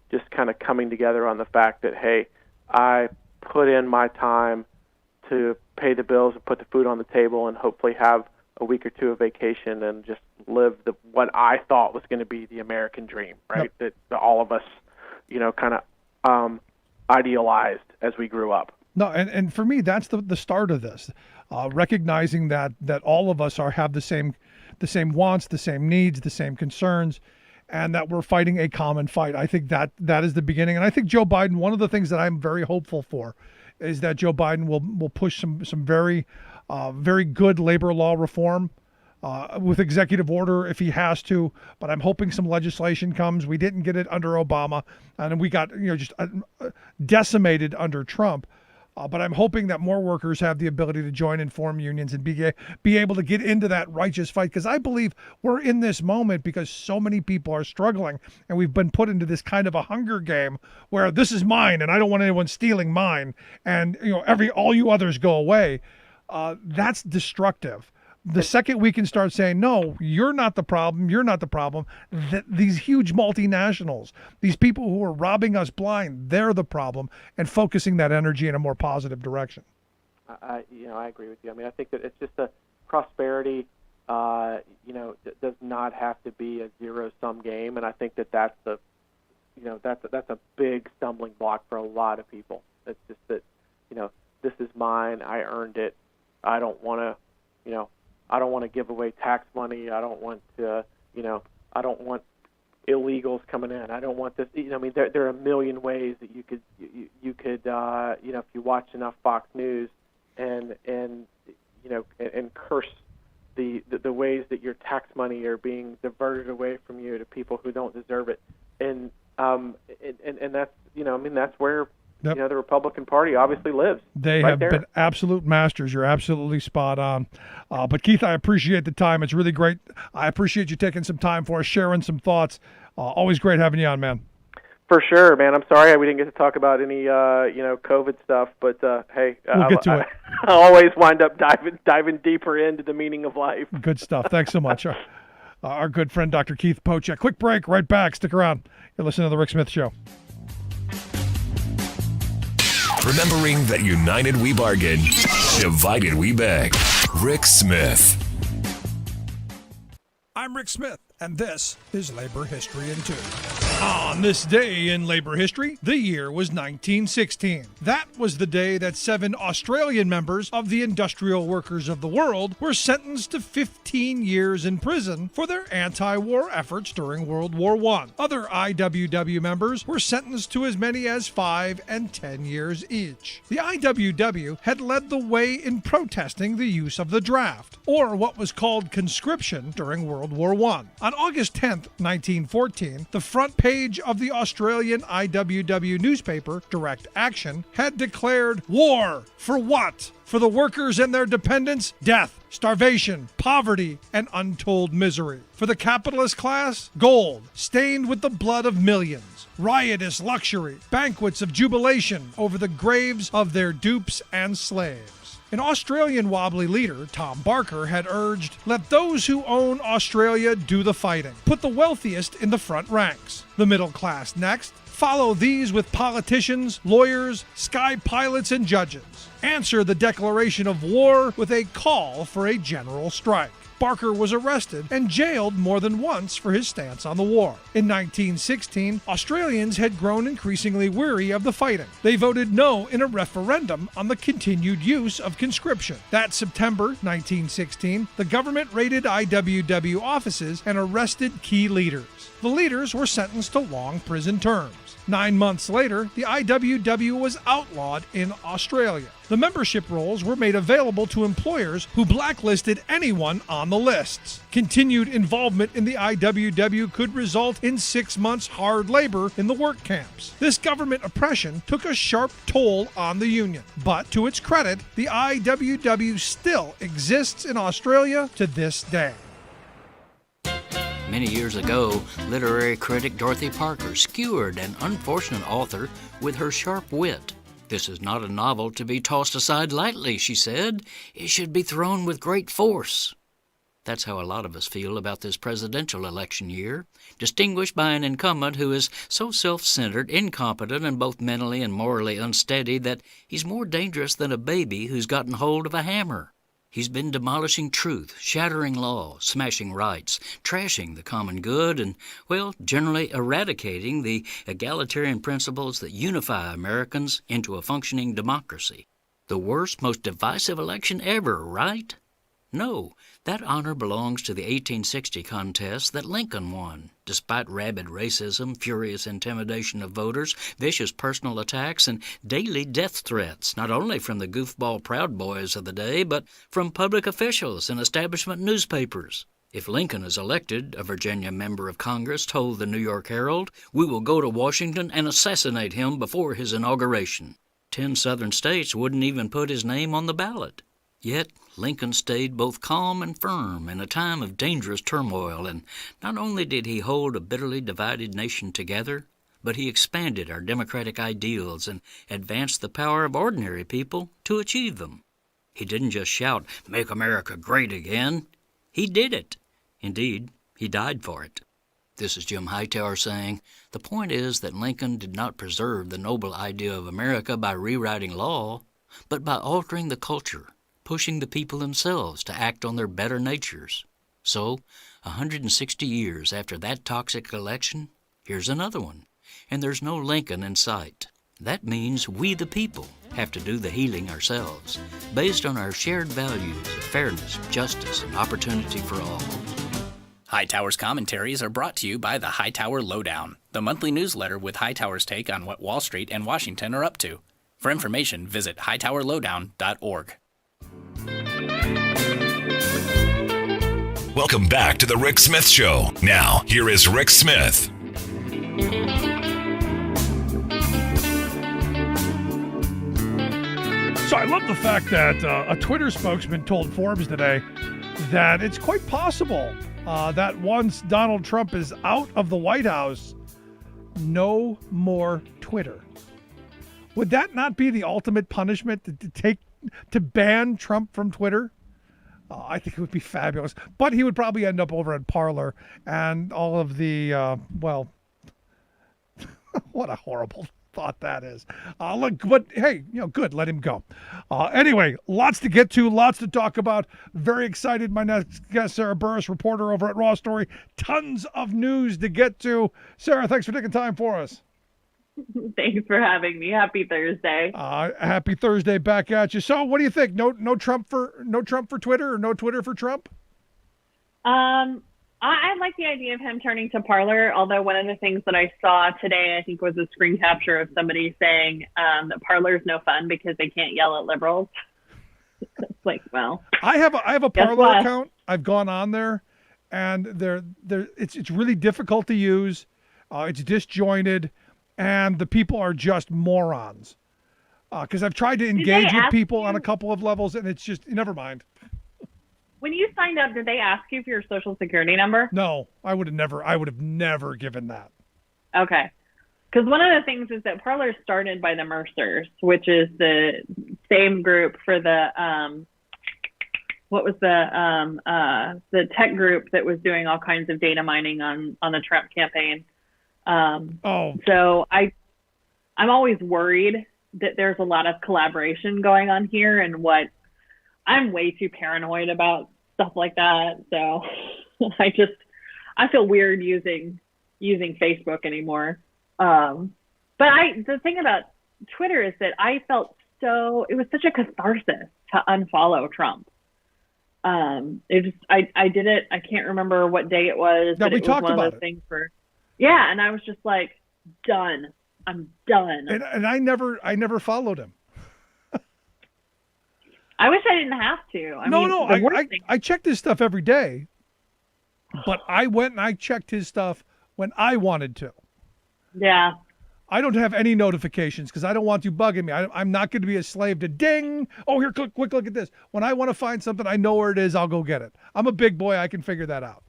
just kind of coming together on the fact that, hey, I put in my time to pay the bills and put the food on the table and hopefully have a week or two of vacation and just live what I thought was going to be the American dream, right? Yep. That all of us, kind of idealized as we grew up. No, and for me, that's the start of this, recognizing that all of us have the same wants, the same needs, the same concerns, and that we're fighting a common fight. I think that is the beginning. And I think Joe Biden, one of the things that I'm very hopeful for is that Joe Biden will push some very good labor law reform with executive order if he has to. But I'm hoping some legislation comes. We didn't get it under Obama, and we got just decimated under Trump. But I'm hoping that more workers have the ability to join and form unions and be able to get into that righteous fight. Because I believe we're in this moment because so many people are struggling, and we've been put into this kind of a hunger game where this is mine and I don't want anyone stealing mine, and all you others go away. That's destructive. The second we can start saying, no, you're not the problem, these huge multinationals, these people who are robbing us blind, they're the problem, and focusing that energy in a more positive direction. I agree with you. I mean, I think that it's just a prosperity, does not have to be a zero-sum game, and I think that's a big stumbling block for a lot of people. It's just that, this is mine, I earned it, I don't want to give away tax money. I don't want to, I don't want illegals coming in. I don't want this. I mean, there are a million ways that you could, if you watch enough Fox News and curse the ways that your tax money are being diverted away from you to people who don't deserve it. And that's, that's where. Yep. The Republican Party obviously lives. They have been absolute masters. You're absolutely spot on. But Keith, I appreciate the time. It's really great. I appreciate you taking some time for us, sharing some thoughts. Always great having you on, man. For sure, man. I'm sorry we didn't get to talk about any, COVID stuff, but hey, we'll get to it. I always wind up diving deeper into the meaning of life. Good stuff. Thanks so much. Our good friend, Dr. Keith Pochek. Quick break, right back. Stick around. You're listening to The Rick Smith Show. Remembering that united we bargain, divided we beg. Rick Smith. I'm Rick Smith, and this is Labor History in 2. On this day in labor history, the year was 1916. That was the day that 7 Australian members of the Industrial Workers of the World were sentenced to 15 years in prison for their anti-war efforts during World War I. Other IWW members were sentenced to as many as 5 and 10 years each. The IWW had led the way in protesting the use of the draft, or what was called conscription during World War I. On August 10th, 1914, the front page of the Australian IWW newspaper, Direct Action, had declared war. For what? For the workers and their dependents, death, starvation, poverty, and untold misery. For the capitalist class, gold, stained with the blood of millions. Riotous luxury, banquets of jubilation over the graves of their dupes and slaves. An Australian Wobbly leader, Tom Barker, had urged, let those who own Australia do the fighting. Put the wealthiest in the front ranks. The middle class next. Follow these with politicians, lawyers, sky pilots, and judges. Answer the declaration of war with a call for a general strike. Barker was arrested and jailed more than once for his stance on the war. In 1916, Australians had grown increasingly weary of the fighting. They voted no in a referendum on the continued use of conscription. That September 1916, the government raided IWW offices and arrested key leaders. The leaders were sentenced to long prison terms. 9 months later, the IWW was outlawed in Australia. The membership rolls were made available to employers who blacklisted anyone on the lists. Continued involvement in the IWW could result in 6 months hard labor in the work camps. This government oppression took a sharp toll on the union. But to its credit, the IWW still exists in Australia to this day. Many years ago, literary critic Dorothy Parker skewered an unfortunate author with her sharp wit. "This is not a novel to be tossed aside lightly," she said. "It should be thrown with great force." That's how a lot of us feel about this presidential election year, distinguished by an incumbent who is so self-centered, incompetent, and both mentally and morally unsteady that he's more dangerous than a baby who's gotten hold of a hammer. He's been demolishing truth, shattering law, smashing rights, trashing the common good, and, well, generally eradicating the egalitarian principles that unify Americans into a functioning democracy. The worst, most divisive election ever, right? No, that honor belongs to the 1860 contest that Lincoln won, despite rabid racism, furious intimidation of voters, vicious personal attacks, and daily death threats, not only from the goofball Proud Boys of the day, but from public officials and establishment newspapers. If Lincoln is elected, a Virginia member of Congress told the New York Herald, "We will go to Washington and assassinate him before his inauguration." 10 southern states wouldn't even put his name on the ballot. Yet Lincoln stayed both calm and firm in a time of dangerous turmoil, and not only did he hold a bitterly divided nation together, but he expanded our democratic ideals and advanced the power of ordinary people to achieve them. He didn't just shout, "Make America great again." He did it. Indeed, he died for it. This is Jim Hightower saying, the point is that Lincoln did not preserve the noble idea of America by rewriting law, but by altering the culture, pushing the people themselves to act on their better natures. So, 160 years after that toxic election, here's another one, and there's no Lincoln in sight. That means we the people have to do the healing ourselves, based on our shared values of fairness, justice, and opportunity for all. Hightower's commentaries are brought to you by the Hightower Lowdown, the monthly newsletter with Hightower's take on what Wall Street and Washington are up to. For information, visit hightowerlowdown.org. Welcome back to the Rick Smith Show. Now, here is Rick Smith. So I love the fact that a Twitter spokesman told Forbes today that it's quite possible that once Donald Trump is out of the White House, no more Twitter. Would that not be the ultimate punishment to ban Trump from Twitter? I think it would be fabulous. But he would probably end up over at Parler and all of the, well, what a horrible thought that is. Look, but hey, good, let him go. Anyway, lots to get to, lots to talk about. Very excited. My next guest, Sarah Burris, reporter over at Raw Story. Tons of news to get to. Sarah, thanks for taking time for us. Thanks for having me. Happy Thursday. Happy Thursday back at you. So, what do you think? No Trump for Twitter, or no Twitter for Trump? I like the idea of him turning to Parler, although one of the things that I saw today, I think, was a screen capture of somebody saying that Parler is no fun because they can't yell at liberals. It's like, well, I have a Parler account. I've gone on there, and it's really difficult to use. It's disjointed, and the people are just morons. Because I've tried to engage with people on a couple of levels, and it's just, never mind. When you signed up, did they ask you for your social security number? No, I would have never given that. Okay. Because one of the things is that Parler started by the Mercers, which is the same group for the, what was the tech group that was doing all kinds of data mining on the Trump campaign. So I'm always worried that there's a lot of collaboration going on here, and I'm way too paranoid about stuff like that. So I feel weird using Facebook anymore. But the thing about Twitter is that I felt it was such a catharsis to unfollow Trump. I did it. I can't remember what day it was. No, but we it talked was one about of those it. things and I was just like, done. I'm done. And I never followed him. I wish I didn't have to. I no, mean, no, the worst thing. I checked his stuff every day, but I went and I checked his stuff when I wanted to. Yeah. I don't have any notifications because I don't want you bugging me. I'm not going to be a slave to ding. Oh, here, quick, look at this. When I want to find something, I know where it is. I'll go get it. I'm a big boy. I can figure that out.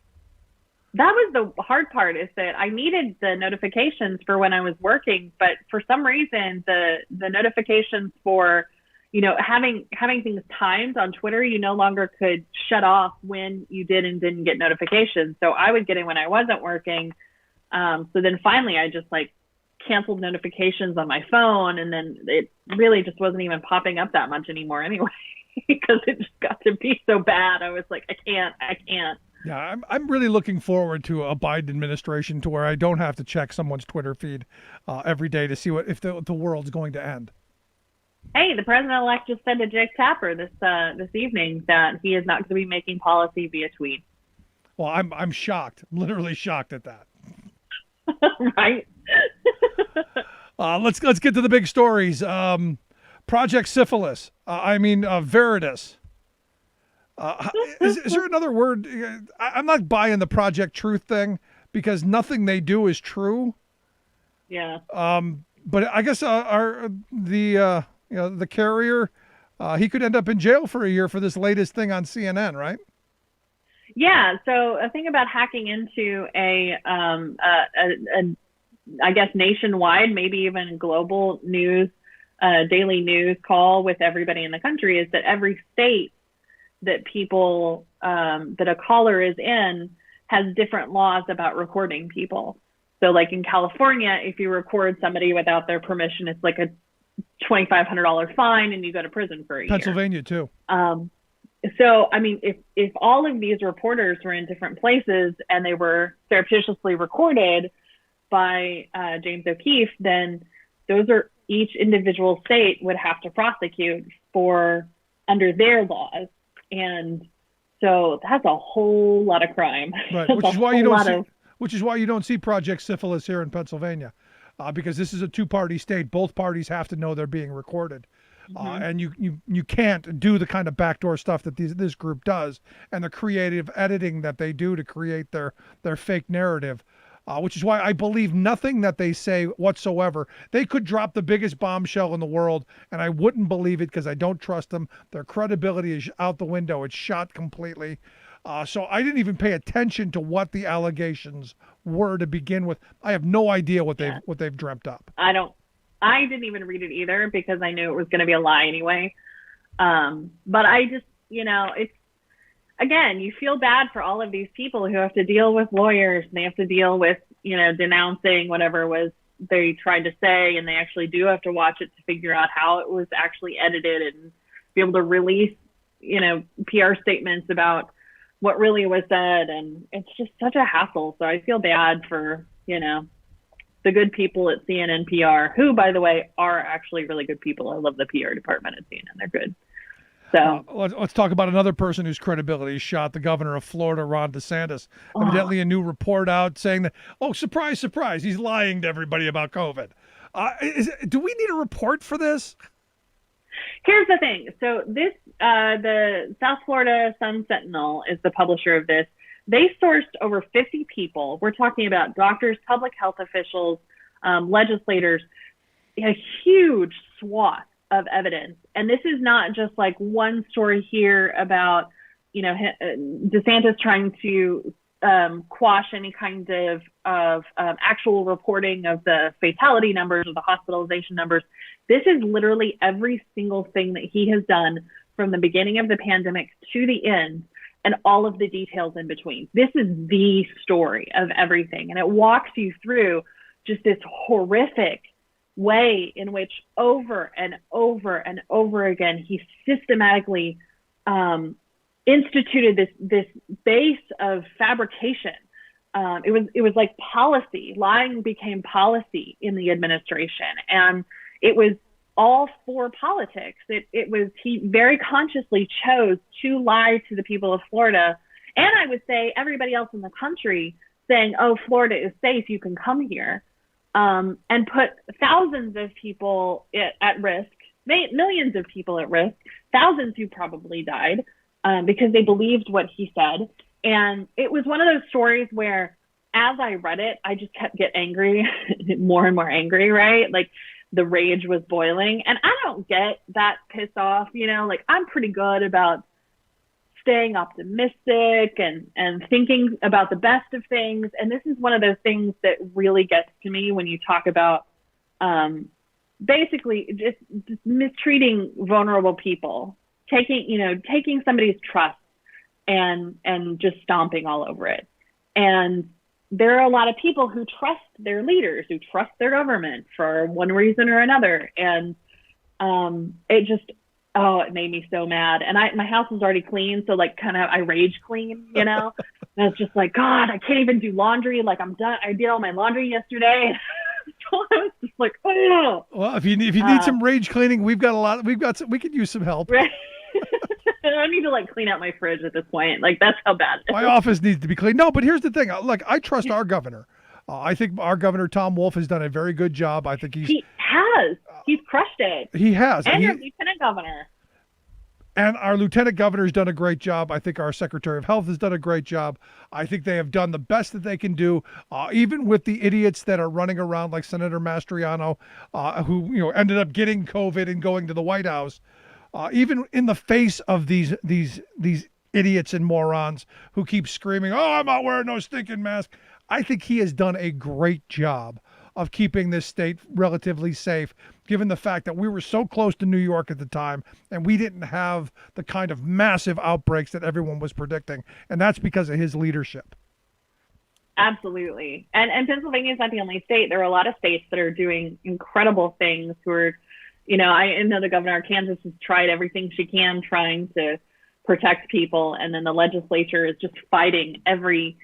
That was the hard part, is that I needed the notifications for when I was working, but for some reason, the notifications for, having things timed on Twitter, you no longer could shut off when you did and didn't get notifications. So I would get it when I wasn't working. So then finally I just canceled notifications on my phone, and then it really just wasn't even popping up that much anymore anyway, because it just got to be so bad. I was like, I can't. Yeah, I'm really looking forward to a Biden administration to where I don't have to check someone's Twitter feed every day to see if the world's going to end. Hey, the president-elect just said to Jake Tapper this evening that he is not going to be making policy via tweet. Well, I'm shocked, literally shocked at that. Right. Let's get to the big stories. Project Syphilis. Veritas. Is there another word? I'm not buying the Project Truth thing because nothing they do is true. Yeah. But I guess the carrier, he could end up in jail for a year for this latest thing on CNN, right? Yeah. So a thing about hacking into a I guess nationwide, maybe even global news, daily news call with everybody in the country is that every state that people, that a caller is in has different laws about recording people. So like in California, if you record somebody without their permission, it's like a $2,500 fine and you go to prison for a year. Pennsylvania too. So, I mean, if all of these reporters were in different places and they were surreptitiously recorded by James O'Keefe, then those are each individual state would have to prosecute for under their laws. And so that's a whole lot of crime. Right, which is why you don't see Project Syphilis here in Pennsylvania, because this is a two-party state. Both parties have to know they're being recorded. And you can't do the kind of backdoor stuff that this group does and the creative editing that they do to create their fake narrative, which is why I believe nothing that they say whatsoever. They could drop the biggest bombshell in the world and I wouldn't believe it because I don't trust them. Their credibility is out the window. It's shot completely. So I didn't even pay attention to what the allegations were to begin with. I have no idea what they've dreamt up. I didn't even read it either because I knew it was going to be a lie anyway. But I just, it's, again, you feel bad for all of these people who have to deal with lawyers and they have to deal with, denouncing whatever was they tried to say, and they actually do have to watch it to figure out how it was actually edited and be able to release, PR statements about what really was said. And it's just such a hassle. So I feel bad for, the good people at CNN PR, who, by the way, are actually really good people. I love the PR department at CNN. They're good. So let's talk about another person whose credibility is shot, the governor of Florida, Ron DeSantis. Evidently a new report out saying that, surprise, surprise, he's lying to everybody about COVID. Do we need a report for this? Here's the thing. So this, the South Florida Sun Sentinel is the publisher of this. They sourced over 50 people. We're talking about doctors, public health officials, legislators, a huge swath of evidence. And this is not just like one story here about, DeSantis trying to quash any kind of actual reporting of the fatality numbers or the hospitalization numbers. This is literally every single thing that he has done from the beginning of the pandemic to the end, and all of the details in between. This is the story of everything. And it walks you through just this horrific way in which over and over and over again, he systematically instituted this base of fabrication. It was like policy. Lying became policy in the administration. And it was all for politics. He very consciously chose to lie to the people of Florida. And I would say everybody else in the country, saying, oh, Florida is safe, you can come here, and put thousands of people at risk millions of people at risk, thousands who probably died because they believed what he said. And it was one of those stories where, as I read it, I just kept getting angry, more and more angry, right? Like the rage was boiling. And I don't get that pissed off, like I'm pretty good about staying optimistic and thinking about the best of things. And this is one of those things that really gets to me when you talk about basically just mistreating vulnerable people, taking somebody's trust and just stomping all over it. And there are a lot of people who trust their leaders, who trust their government for one reason or another. And it made me so mad. And my house was already clean, so like kind of I rage clean, And I was just like, God, I can't even do laundry. Like I'm done. I did all my laundry yesterday. So I was just like, oh. Well, if you need some rage cleaning, we could use some help. Right. I need to clean out my fridge at this point. Like that's how bad it is. My office needs to be cleaned. No, but here's the thing. Look, I trust our governor. I think our governor, Tom Wolf, has done a very good job. I think he has. He's crushed it. He has. And your lieutenant governor. And our lieutenant governor has done a great job. I think our secretary of health has done a great job. I think they have done the best that they can do, even with the idiots that are running around like Senator Mastriano, who ended up getting COVID and going to the White House. Even in the face of these idiots and morons who keep screaming, "Oh, I'm not wearing no stinking mask," I think he has done a great job of keeping this state relatively safe, given the fact that we were so close to New York at the time and we didn't have the kind of massive outbreaks that everyone was predicting. And that's because of his leadership. Absolutely. And Pennsylvania is not the only state. There are a lot of states that are doing incredible things who are, I know the governor of Kansas has tried everything she can trying to protect people. And then the legislature is just fighting every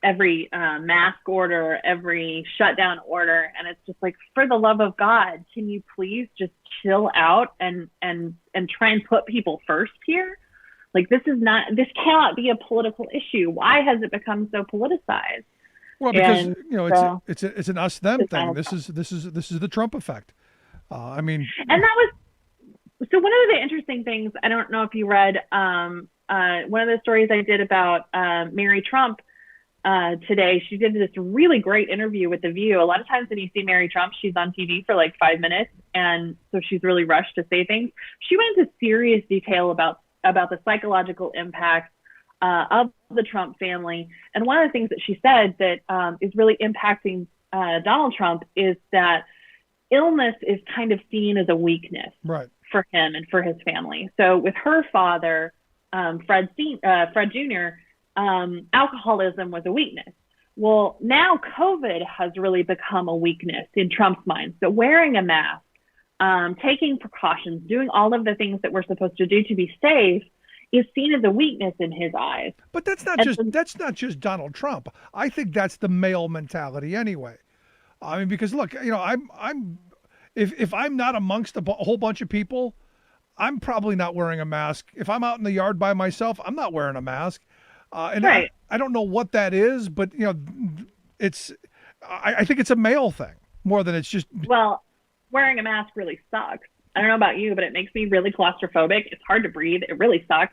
mask order, every shutdown order. And it's just like, for the love of God, can you please just chill out and try and put people first here? Like this cannot be a political issue. Why has it become so politicized? Well, because it's an us them thing. This is the Trump effect. And that was so one of the interesting things. I don't know if you read one of the stories I did about Mary Trump today. She did this really great interview with The View. A lot of times when you see Mary Trump, she's on TV for like 5 minutes, and so she's really rushed to say things. She went into serious detail about the psychological impact of the Trump family. And one of the things that she said that is really impacting Donald Trump is that illness is kind of seen as a weakness, right, for him and for his family. So with her father, Fred Jr., alcoholism was a weakness. Well, now COVID has really become a weakness in Trump's mind. So wearing a mask, taking precautions, doing all of the things that we're supposed to do to be safe is seen as a weakness in his eyes. But that's not just Donald Trump. I think that's the male mentality anyway. I mean, because look, if I'm not amongst a whole bunch of people, I'm probably not wearing a mask. If I'm out in the yard by myself, I'm not wearing a mask. Right. I don't know what that is, but I think it's a male thing more than it's just. Well, wearing a mask really sucks. I don't know about you, but it makes me really claustrophobic. It's hard to breathe. It really sucks.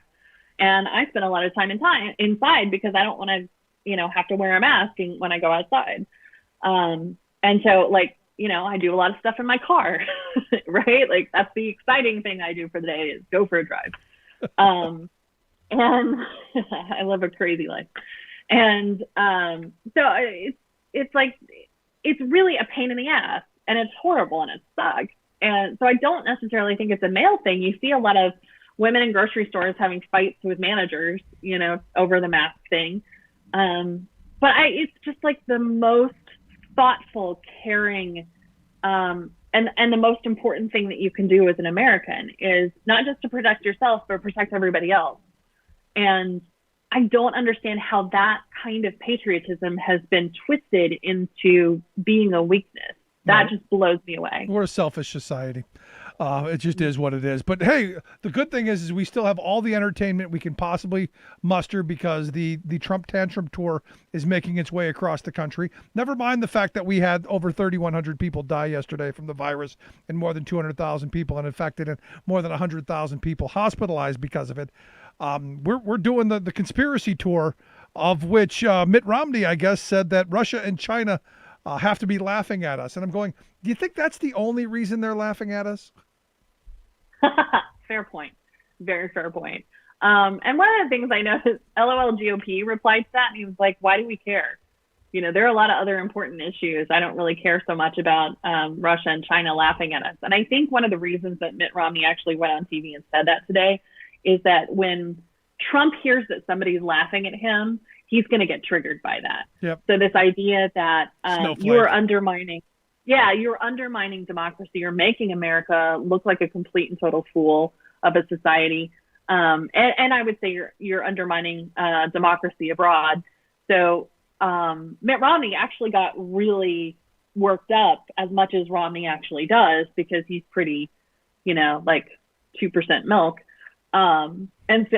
And I spend a lot of time inside because I don't want to, have to wear a mask when I go outside. And so I do a lot of stuff in my car, right? Like that's the exciting thing I do for the day is go for a drive. And I live a crazy life. And so it's really a pain in the ass and it's horrible and it sucks. And so I don't necessarily think it's a male thing. You see a lot of women in grocery stores having fights with managers, over the mask thing. But it's just like the most thoughtful, caring, and the most important thing that you can do as an American is not just to protect yourself, but protect everybody else. And I don't understand how that kind of patriotism has been twisted into being a weakness. That just blows me away. We're a selfish society. It just is what it is. But hey, the good thing is we still have all the entertainment we can possibly muster because the Trump tantrum tour is making its way across the country. Never mind the fact that we had over 3,100 people die yesterday from the virus and more than 200,000 people infected and more than 100,000 people hospitalized because of it. We're doing the conspiracy tour, of which Mitt Romney, I guess, said that Russia and China have to be laughing at us. And I'm going, do you think that's the only reason they're laughing at us? Fair point. Very fair point. And one of the things I noticed, LOL GOP replied to that, and he was like, why do we care? You know, there are a lot of other important issues. I don't really care so much about Russia and China laughing at us. And I think one of the reasons that Mitt Romney actually went on TV and said that today is that when Trump hears that somebody's laughing at him, he's going to get triggered by that. Yep. So this idea that Snowflake. you're undermining democracy. You're making America look like a complete and total fool of a society. And I would say you're undermining democracy abroad. So Mitt Romney actually got really worked up, as much as Romney actually does, because he's pretty, like 2% milk. And so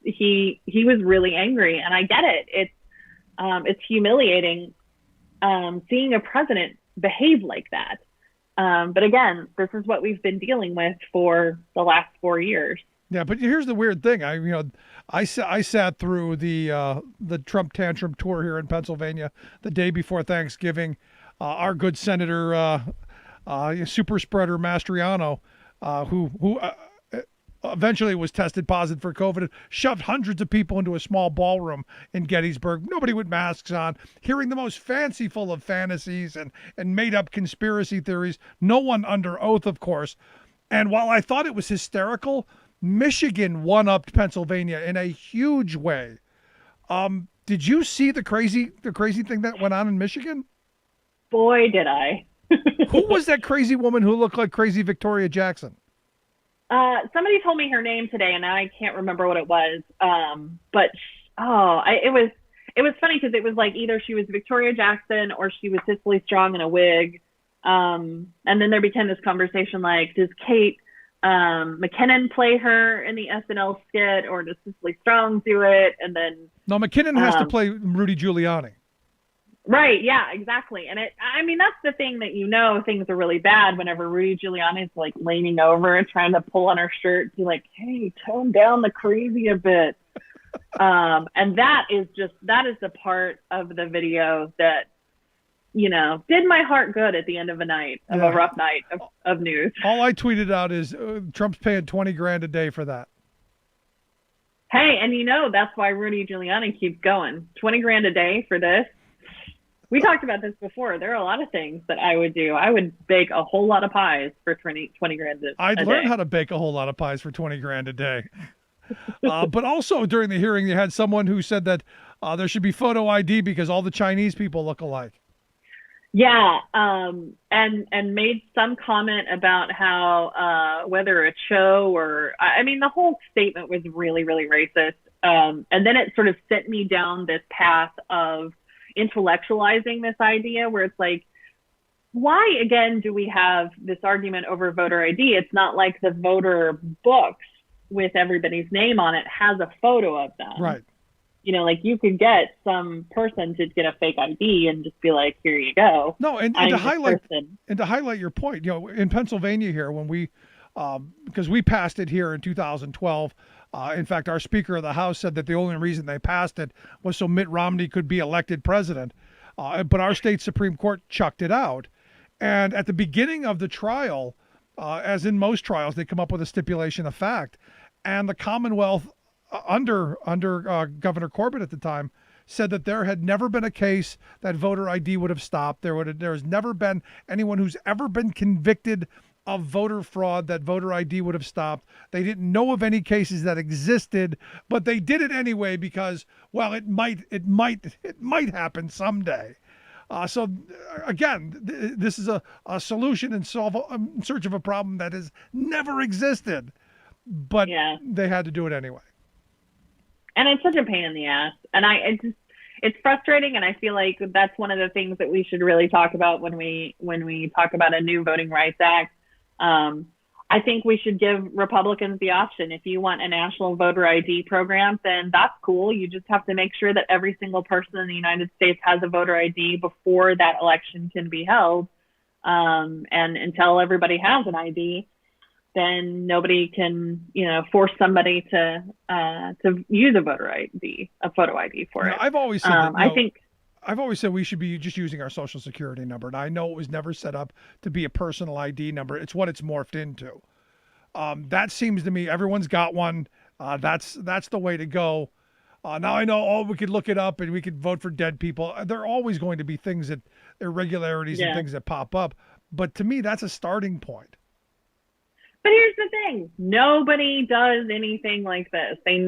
he was really angry, and I get it. It's humiliating seeing a president behave like that. But again, this is what we've been dealing with for the last 4 years. Yeah, but here's the weird thing. I sat through the Trump tantrum tour here in Pennsylvania the day before Thanksgiving. Our good Senator, super spreader Mastriano, who eventually was tested positive for COVID, shoved hundreds of people into a small ballroom in Gettysburg, nobody with masks on, hearing the most fanciful of fantasies and made up conspiracy theories, no one under oath, of course. And while I thought it was hysterical, Michigan one-upped Pennsylvania in a huge way. Did you see the crazy thing that went on in Michigan? Boy, did I. Who was that crazy woman who looked like crazy Victoria Jackson? Somebody told me her name today, and I can't remember what it was. It was funny because it was like either she was Victoria Jackson or she was Cicely Strong in a wig. And then there became this conversation like, does Kate McKinnon play her in the SNL skit, or does Cicely Strong do it? And then no, McKinnon has to play Rudy Giuliani. Right. Yeah, exactly. And that's the thing that, things are really bad whenever Rudy Giuliani is like leaning over and trying to pull on her shirt to be like, hey, tone down the crazy a bit. And that is the part of the video that, did my heart good at the end of a night, of a rough night of news. All I tweeted out is Trump's paying $20,000 a day for that. Hey, and that's why Rudy Giuliani keeps going. $20,000 a day for this. We talked about this before. There are a lot of things that I would do. I would bake a whole lot of pies for $20,000 a day. I'd learn how to bake a whole lot of pies for $20,000 a day. But also during the hearing, you had someone who said that there should be photo ID because all the Chinese people look alike. Yeah, and made some comment about how whether a show or the whole statement was really, really racist. And then it sort of sent me down this path of intellectualizing this idea where it's like, why again do we have this argument over voter ID? It's not like the voter books with everybody's name on it has a photo of them. Right. Like you could get some person to get a fake ID and just be like, here you go. No, and to highlight your point, in Pennsylvania here, when we because we passed it here in 2012. In fact, our Speaker of the House said that the only reason they passed it was so Mitt Romney could be elected president. But our state Supreme Court chucked it out. And at the beginning of the trial, as in most trials, they come up with a stipulation of fact. And the Commonwealth, under Governor Corbett at the time, said that there had never been a case that voter ID would have stopped. There's never been anyone who's ever been convicted of voter fraud that voter ID would have stopped. They didn't know of any cases that existed, but they did it anyway because, well, it might happen someday. So again, this is a solution in search of a problem that has never existed, but they had to do it anyway. And it's such a pain in the ass. And it's frustrating, and I feel like that's one of the things that we should really talk about when we talk about a new Voting Rights Act. I think we should give Republicans the option. If you want a national voter ID program, then that's cool. You just have to make sure that every single person in the United States has a voter ID before that election can be held. And until everybody has an ID, then nobody can, force somebody to use a voter ID, a photo ID for it. I've always said that, I've always said we should be just using our social security number. And I know it was never set up to be a personal ID number. It's what it's morphed into. That seems to me, everyone's got one. That's the way to go. Now I know, we could look it up and we could vote for dead people. There are always going to be things irregularities and things that pop up. But to me, that's a starting point. But here's the thing. Nobody does anything like this. They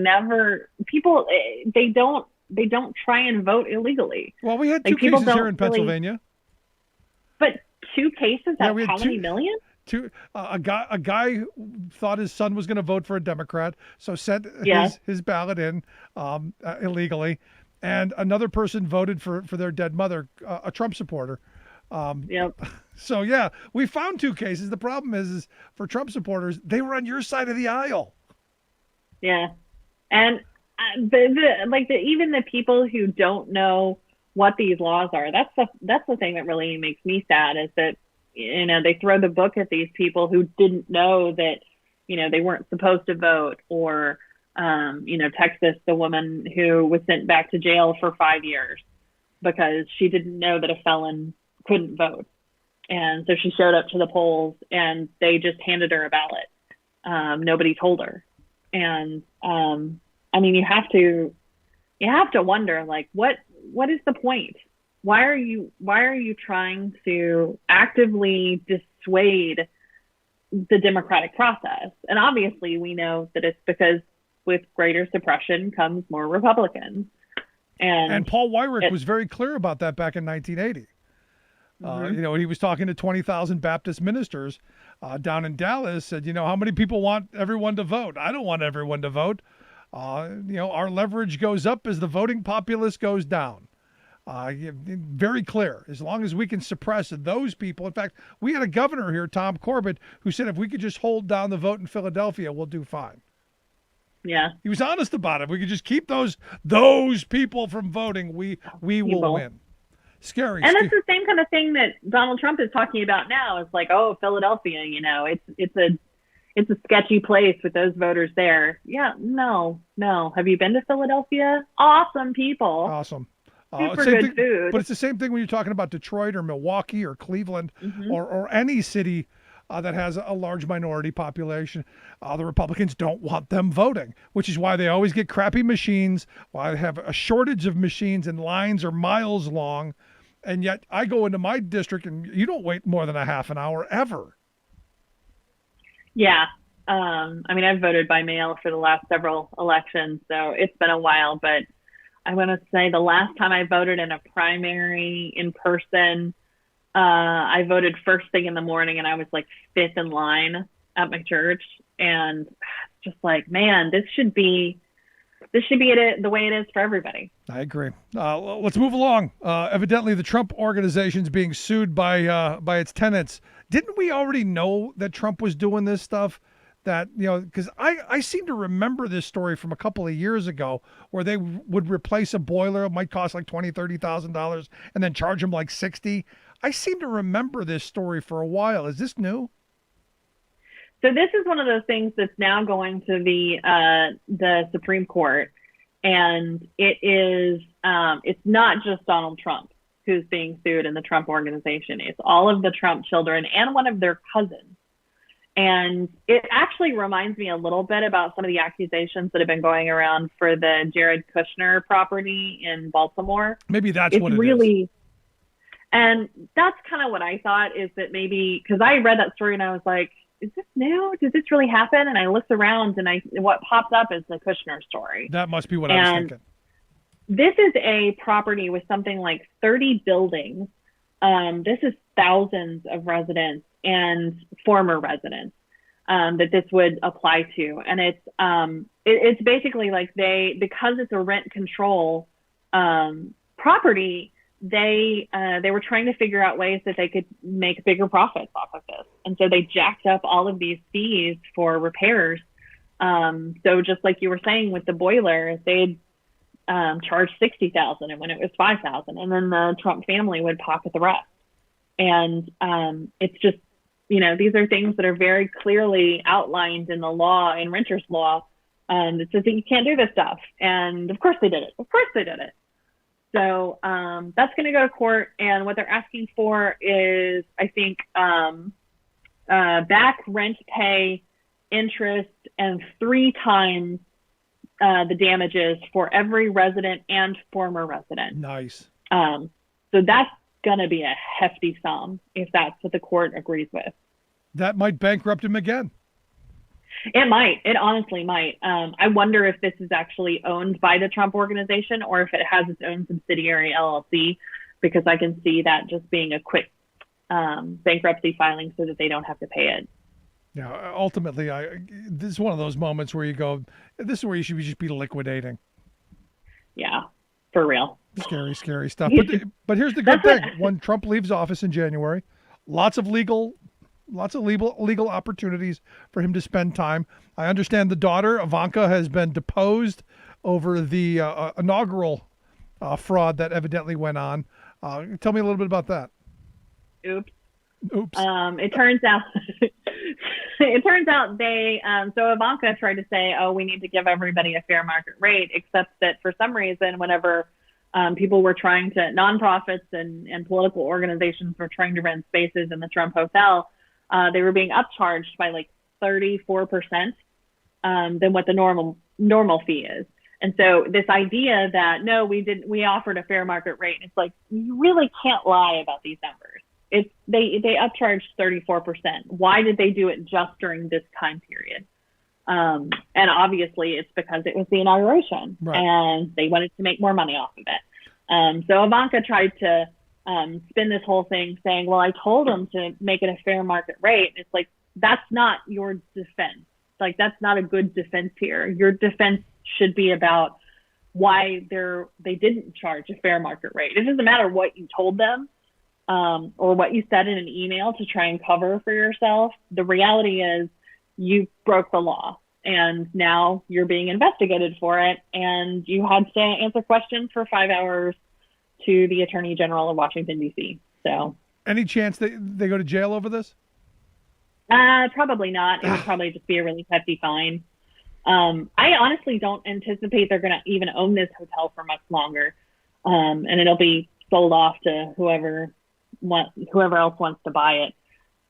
don't try and vote illegally. Well, we had two cases here in Pennsylvania. But 2 cases out of how many million? A guy thought his son was going to vote for a Democrat, so sent his ballot in illegally, and another person voted for their dead mother, a Trump supporter. So we found 2 cases. The problem is for Trump supporters, they were on your side of the aisle. Yeah, and even the people who don't know what these laws are, that's the thing that really makes me sad, is that they throw the book at these people who didn't know that they weren't supposed to vote, or Texas, the woman who was sent back to jail for 5 years because she didn't know that a felon couldn't vote, and so she showed up to the polls and they just handed her a ballot. Nobody told her, and you have to wonder, like, what is the point? Why are you trying to actively dissuade the democratic process? And obviously we know that it's because with greater suppression comes more Republicans. And Paul Weyrich was very clear about that back in 1980. He was talking to 20,000 Baptist ministers down in Dallas, said, how many people want everyone to vote? I don't want everyone to vote. Our leverage goes up as the voting populace goes down. Very clear. As long as we can suppress those people. In fact, we had a governor here, Tom Corbett, who said if we could just hold down the vote in Philadelphia, we'll do fine. Yeah. He was honest about it. We could just keep those people from voting. We will win. Scary. And that's the same kind of thing that Donald Trump is talking about now. It's like, Philadelphia, it's a sketchy place with those voters there. Yeah, no. Have you been to Philadelphia? Awesome people. Awesome. Super good food. But it's the same thing when you're talking about Detroit or Milwaukee or Cleveland or any city that has a large minority population. The Republicans don't want them voting, which is why they always get crappy machines, why they have a shortage of machines and lines are miles long. And yet I go into my district and you don't wait more than a half an hour ever. Yeah. I've voted by mail for the last several elections, so it's been a while, but I want to say the last time I voted in a primary in person, I voted first thing in the morning and I was like 5th in line at my church. And just like, man, this should be it the way it is for everybody. I agree. Let's move along. Evidently the Trump organization is being sued by its tenants. Didn't we already know that Trump was doing this stuff? That, because I seem to remember this story from a couple of years ago where they would replace a boiler. It might cost like $20,000, $30,000 and then charge them like $60,000. I seem to remember this story for a while. Is this new? So this is one of those things that's now going to the Supreme Court. And it is, it's not just Donald Trump who's being sued in the Trump organization. It's all of the Trump children and one of their cousins. And it actually reminds me a little bit about some of the accusations that have been going around for the Jared Kushner property in Baltimore. Maybe that's what it is. And that's kind of what I thought, is that maybe, because I read that story and I was like, is this new? Did this really happen? And I looked around and what popped up is the Kushner story. That must be what I was thinking. This is a property with something like 30 buildings. This is thousands of residents and former residents that this would apply to. And it's basically like because it's a rent control property, they were trying to figure out ways that they could make bigger profits off of this. And so they jacked up all of these fees for repairs. So just like you were saying with the boiler, they'd charge $60,000 and when it was $5,000, and then the Trump family would pocket the rest. And it's just, these are things that are very clearly outlined in the law, in renters law, that says that you can't do this stuff. And of course they did it. So that's going to go to court. And what they're asking for is, I think, back rent pay, interest, and 3 times the damages for every resident and former resident. Nice. So that's going to be a hefty sum if that's what the court agrees with. That might bankrupt him again. It might. It honestly might. I wonder if this is actually owned by the Trump organization or if it has its own subsidiary LLC, because I can see that just being a quick bankruptcy filing so that they don't have to pay it. Yeah, ultimately, this is one of those moments where you go, this is where you should just be liquidating. Yeah, for real. Scary, scary stuff. But here's the good thing. When Trump leaves office in January, lots of legal opportunities for him to spend time. I understand the daughter, Ivanka, has been deposed over the inaugural fraud that evidently went on. Tell me a little bit about that. Oops. It turns out they, so Ivanka tried to say, oh, we need to give everybody a fair market rate, except that for some reason, whenever people were trying to, nonprofits and political organizations were trying to rent spaces in the Trump Hotel, they were being upcharged by like 34% than what the normal fee is. And so this idea that, no, we offered a fair market rate, it's like, you really can't lie about these numbers. They upcharged 34%. Why did they do it just during this time period? And obviously it's because it was the inauguration, right, and they wanted to make more money off of it. So Ivanka tried to spin this whole thing saying, well, I told them to make it a fair market rate. It's like, that's not your defense. Like, that's not a good defense here. Your defense should be about why they didn't charge a fair market rate. It doesn't matter what you told them or what you said in an email to try and cover for yourself. The reality is you broke the law and now you're being investigated for it. And you had to answer questions for 5 hours to the Attorney General of Washington, D.C. So, any chance they go to jail over this? Probably not. It would probably just be a really hefty fine. I honestly don't anticipate they're going to even own this hotel for much longer. And it'll be sold off to whoever else wants to buy it.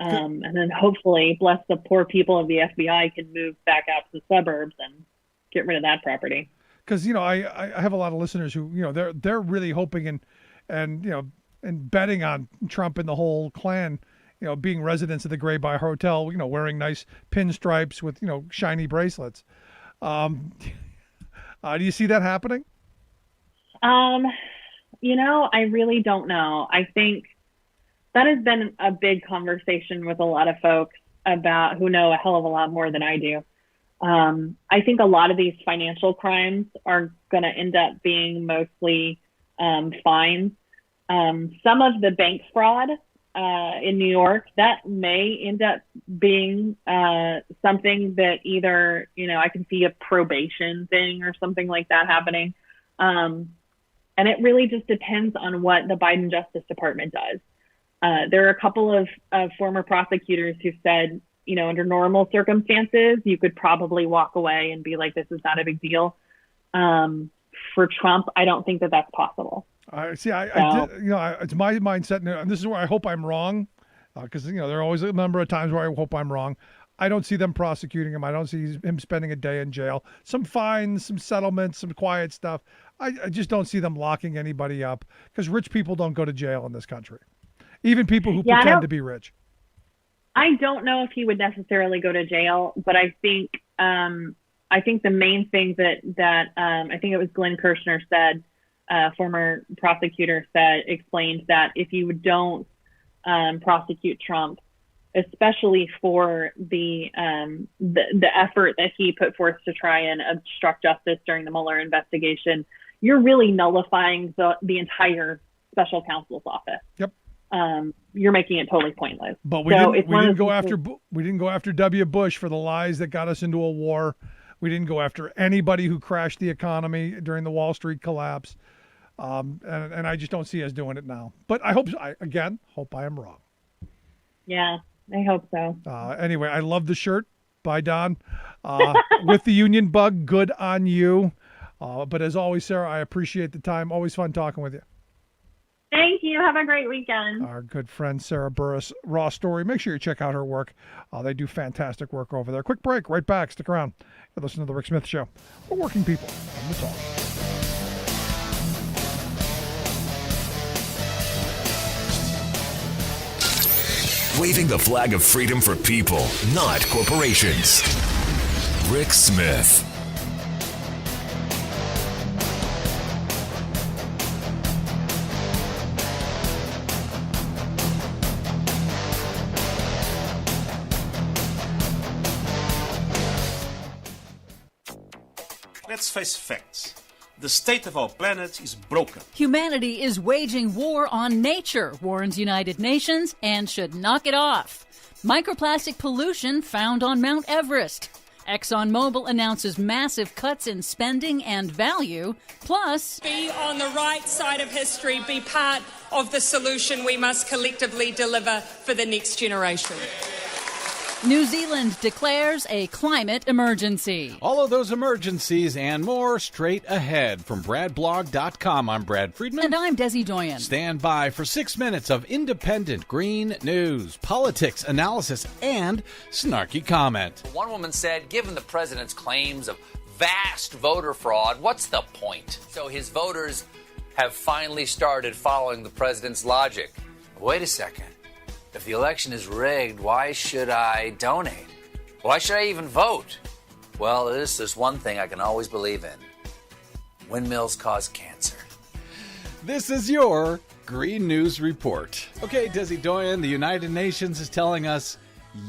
And then hopefully, bless the poor people of the FBI, can move back out to the suburbs and get rid of that property. Because I have a lot of listeners who they're really hoping and betting on Trump and the whole clan, being residents of the Gray Bar Hotel, wearing nice pinstripes with shiny bracelets. Do you see that happening? I really don't know. I think that has been a big conversation with a lot of folks about who know a hell of a lot more than I do. I think a lot of these financial crimes are going to end up being mostly fines. Some of the bank fraud in New York, that may end up being something that either, I can see a probation thing or something like that happening. And it really just depends on what the Biden Justice Department does. There are a couple of former prosecutors who said, under normal circumstances, you could probably walk away and be like, this is not a big deal. For Trump, I don't think that that's possible. It's my mindset, and this is where I hope I'm wrong, because there are always a number of times where I hope I'm wrong. I don't see them prosecuting him. I don't see him spending a day in jail. Some fines, some settlements, some quiet stuff. I just don't see them locking anybody up, because rich people don't go to jail in this country, even people who pretend to be rich. I don't know if he would necessarily go to jail, but I think the main thing that I think it was Glenn Kirshner said, former prosecutor explained that if you don't prosecute Trump, especially for the effort that he put forth to try and obstruct justice during the Mueller investigation, you're really nullifying the entire special counsel's office. Yep. you're making it totally pointless. But we So didn't. it's We one of didn't go those after. We didn't go after W. Bush for the lies that got us into a war. We didn't go after anybody who crashed the economy during the Wall Street collapse. And I just don't see us doing it now. But I hope I am wrong. Yeah, I hope so. Anyway, I love the shirt by Don with the Union Bug. Good on you. But as always, Sarah, I appreciate the time. Always fun talking with you. Thank you. Have a great weekend. Our good friend Sarah Burris, Raw Story. Make sure you check out her work. They do fantastic work over there. Quick break. Right back. Stick around. You're listening to The Rick Smith Show for working people on the talk. Waving the flag of freedom for people, not corporations. Rick Smith. Let's face facts. The state of our planet is broken. Humanity is waging war on nature, warns United Nations, and should knock it off. Microplastic pollution found on Mount Everest. ExxonMobil announces massive cuts in spending and value. Plus, be on the right side of history, be part of the solution we must collectively deliver for the next generation. New Zealand declares a climate emergency. All of those emergencies and more straight ahead. From BradBlog.com, I'm Brad Friedman. And I'm Desi Doyen. Stand by for 6 minutes of independent green news, politics, analysis, and snarky comment. One woman said, given the president's claims of vast voter fraud, what's the point? So his voters have finally started following the president's logic. Wait a second. If the election is rigged, why should I donate? Why should I even vote? Well, there's one thing I can always believe in. Windmills cause cancer. This is your Green News Report. Okay, Desi Doyen, the United Nations is telling us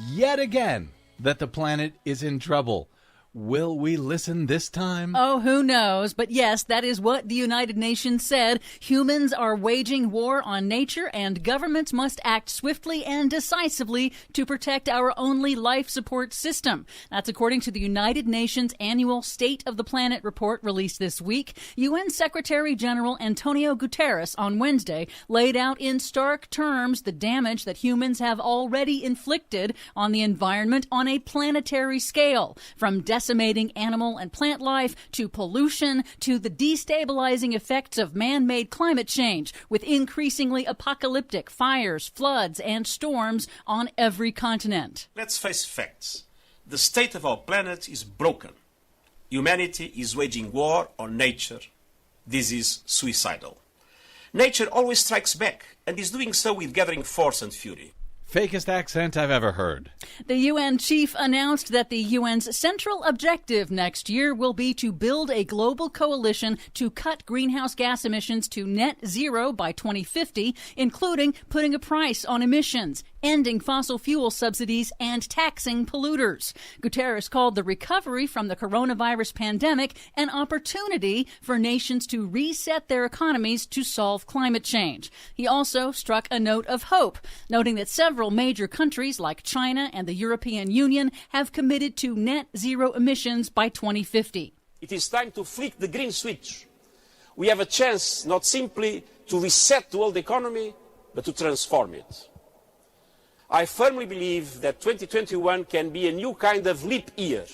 yet again that the planet is in trouble. Will we listen this time? Oh, who knows? But yes, that is what the United Nations said. Humans are waging war on nature, and governments must act swiftly and decisively to protect our only life support system. That's according to the United Nations annual State of the Planet report released this week. UN Secretary General Antonio Guterres on Wednesday laid out in stark terms the damage that humans have already inflicted on the environment on a planetary scale, from decimating animal and plant life, to pollution, to the destabilizing effects of man-made climate change, with increasingly apocalyptic fires, floods, and storms on every continent. Let's face facts. The state of our planet is broken. Humanity is waging war on nature. This is suicidal. Nature always strikes back, and is doing so with gathering force and fury. Fakest accent I've ever heard. The UN chief announced that the UN's central objective next year will be to build a global coalition to cut greenhouse gas emissions to net zero by 2050, including putting a price on emissions, ending fossil fuel subsidies, and taxing polluters. Guterres called the recovery from the coronavirus pandemic an opportunity for nations to reset their economies to solve climate change. He also struck a note of hope, noting that several major countries like China and the European Union have committed to net zero emissions by 2050. It is time to flick the green switch. We have a chance not simply to reset the world economy, but to transform it. I firmly believe that 2021 can be a new kind of leap year,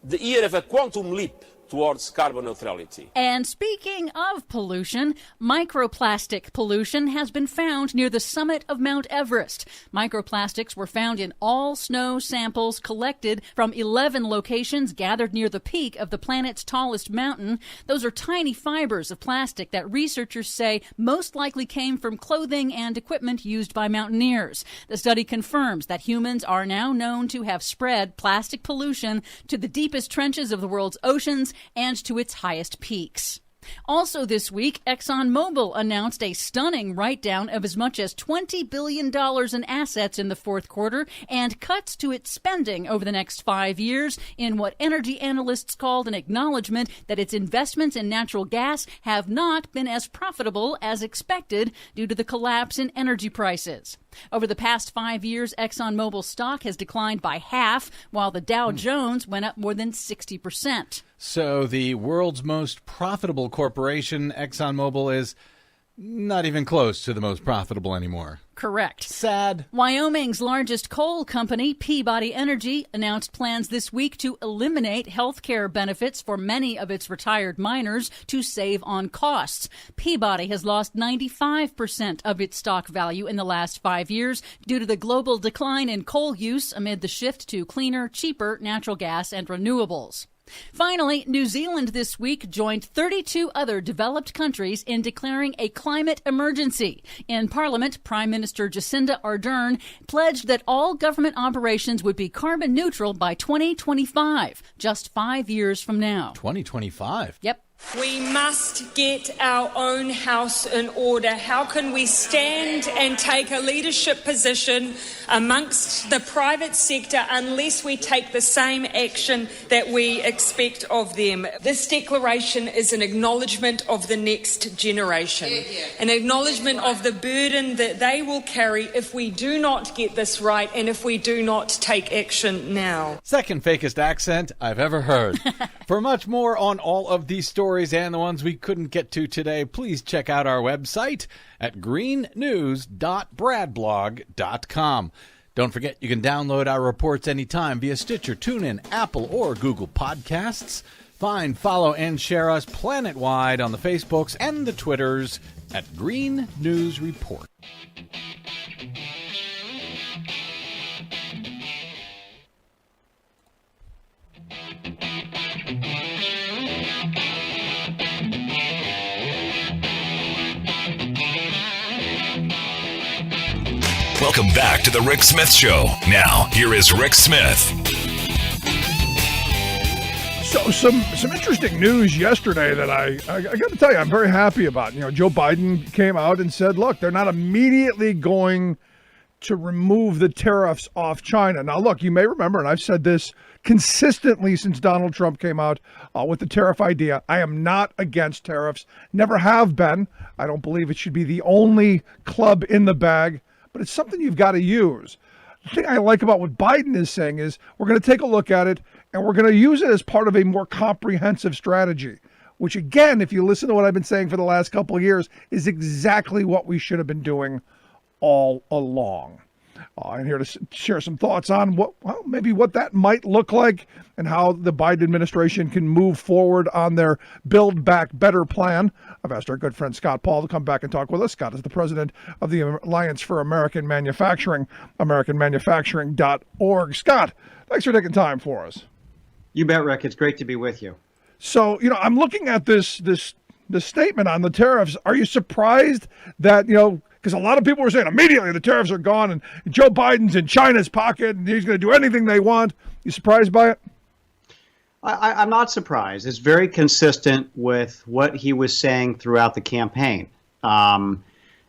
the year of a quantum leap towards carbon neutrality. And speaking of pollution, microplastic pollution has been found near the summit of Mount Everest. Microplastics were found in all snow samples collected from 11 locations gathered near the peak of the planet's tallest mountain. Those are tiny fibers of plastic that researchers say most likely came from clothing and equipment used by mountaineers. The study confirms that humans are now known to have spread plastic pollution to the deepest trenches of the world's oceans and to its highest peaks. Also this week, ExxonMobil announced a stunning write-down of as much as $20 billion in assets in the fourth quarter and cuts to its spending over the next 5 years in what energy analysts called an acknowledgement that its investments in natural gas have not been as profitable as expected due to the collapse in energy prices. Over the past 5 years, ExxonMobil stock has declined by half, while the Dow Jones went up more than 60%. So the world's most profitable corporation, ExxonMobil, is not even close to the most profitable anymore. Correct. Sad. Wyoming's largest coal company, Peabody Energy, announced plans this week to eliminate health care benefits for many of its retired miners to save on costs. Peabody has lost 95% of its stock value in the last 5 years due to the global decline in coal use amid the shift to cleaner, cheaper natural gas and renewables. Finally, New Zealand this week joined 32 other developed countries in declaring a climate emergency. In Parliament, Prime Minister Jacinda Ardern pledged that all government operations would be carbon neutral by 2025, just 5 years from now. 2025? Yep. We must get our own house in order. How can we stand and take a leadership position amongst the private sector unless we take the same action that we expect of them? This declaration is an acknowledgement of the next generation, an acknowledgement of the burden that they will carry if we do not get this right and if we do not take action now. Second fakest accent I've ever heard. For much more on all of these stories and the ones we couldn't get to today, please check out our website at greennews.bradblog.com. Don't forget you can download our reports anytime via Stitcher, TuneIn, Apple, or Google Podcasts. Find, follow, and share us planet-wide on the Facebooks and the Twitters at Green News Report. Welcome back to the Rick Smith Show. Now, here is Rick Smith. So some interesting news yesterday that I got to tell you, I'm very happy about. You know, Joe Biden came out and said, look, they're not immediately going to remove the tariffs off China. Now, look, you may remember, and I've said this consistently since Donald Trump came out with the tariff idea. I am not against tariffs, never have been. I don't believe it should be the only club in the bag, but it's something you've got to use. The thing I like about what Biden is saying is we're going to take a look at it and we're going to use it as part of a more comprehensive strategy, which again, if you listen to what I've been saying for the last couple of years, is exactly what we should have been doing all along. I'm here to share some thoughts on maybe what that might look like and how the Biden administration can move forward on their Build Back Better plan. I've asked our good friend Scott Paul to come back and talk with us. Scott is the president of the Alliance for American Manufacturing, AmericanManufacturing.org. Scott, thanks for taking time for us. You bet, Rick. It's great to be with you. So, I'm looking at this statement on the tariffs. Are you surprised that, because a lot of people were saying immediately the tariffs are gone and Joe Biden's in China's pocket and he's going to do anything they want. You surprised by it? I'm not surprised. It's very consistent with what he was saying throughout the campaign,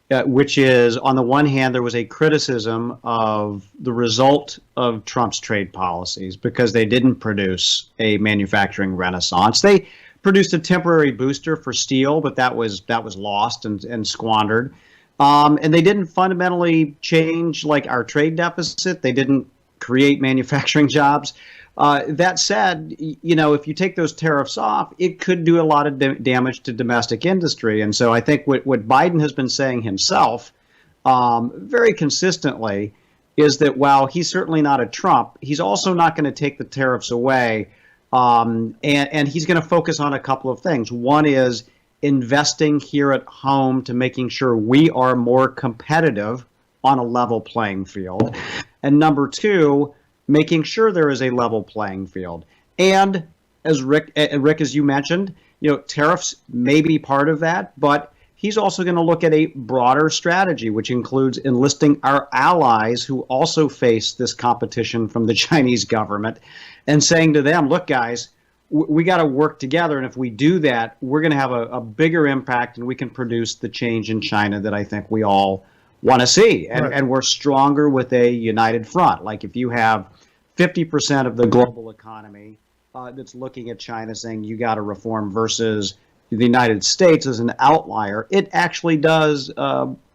which is, on the one hand, there was a criticism of the result of Trump's trade policies because they didn't produce a manufacturing renaissance. They produced a temporary booster for steel, but that was lost and squandered. And they didn't fundamentally change our trade deficit. They didn't create manufacturing jobs. That said, if you take those tariffs off, it could do a lot of damage to domestic industry. And so I think what Biden has been saying himself very consistently is that while he's certainly not a Trump, he's also not going to take the tariffs away. And he's going to focus on a couple of things. One is investing here at home to making sure we are more competitive on a level playing field. And number two, making sure there is a level playing field. And as Rick, as you mentioned, tariffs may be part of that, but he's also going to look at a broader strategy, which includes enlisting our allies who also face this competition from the Chinese government and saying to them, look, guys, we got to work together. And if we do that, we're going to have a bigger impact, and we can produce the change in China that I think we all want to see. And we're stronger with a united front. Like if you have 50% of the global economy that's looking at China saying you got to reform versus the United States as an outlier, it actually does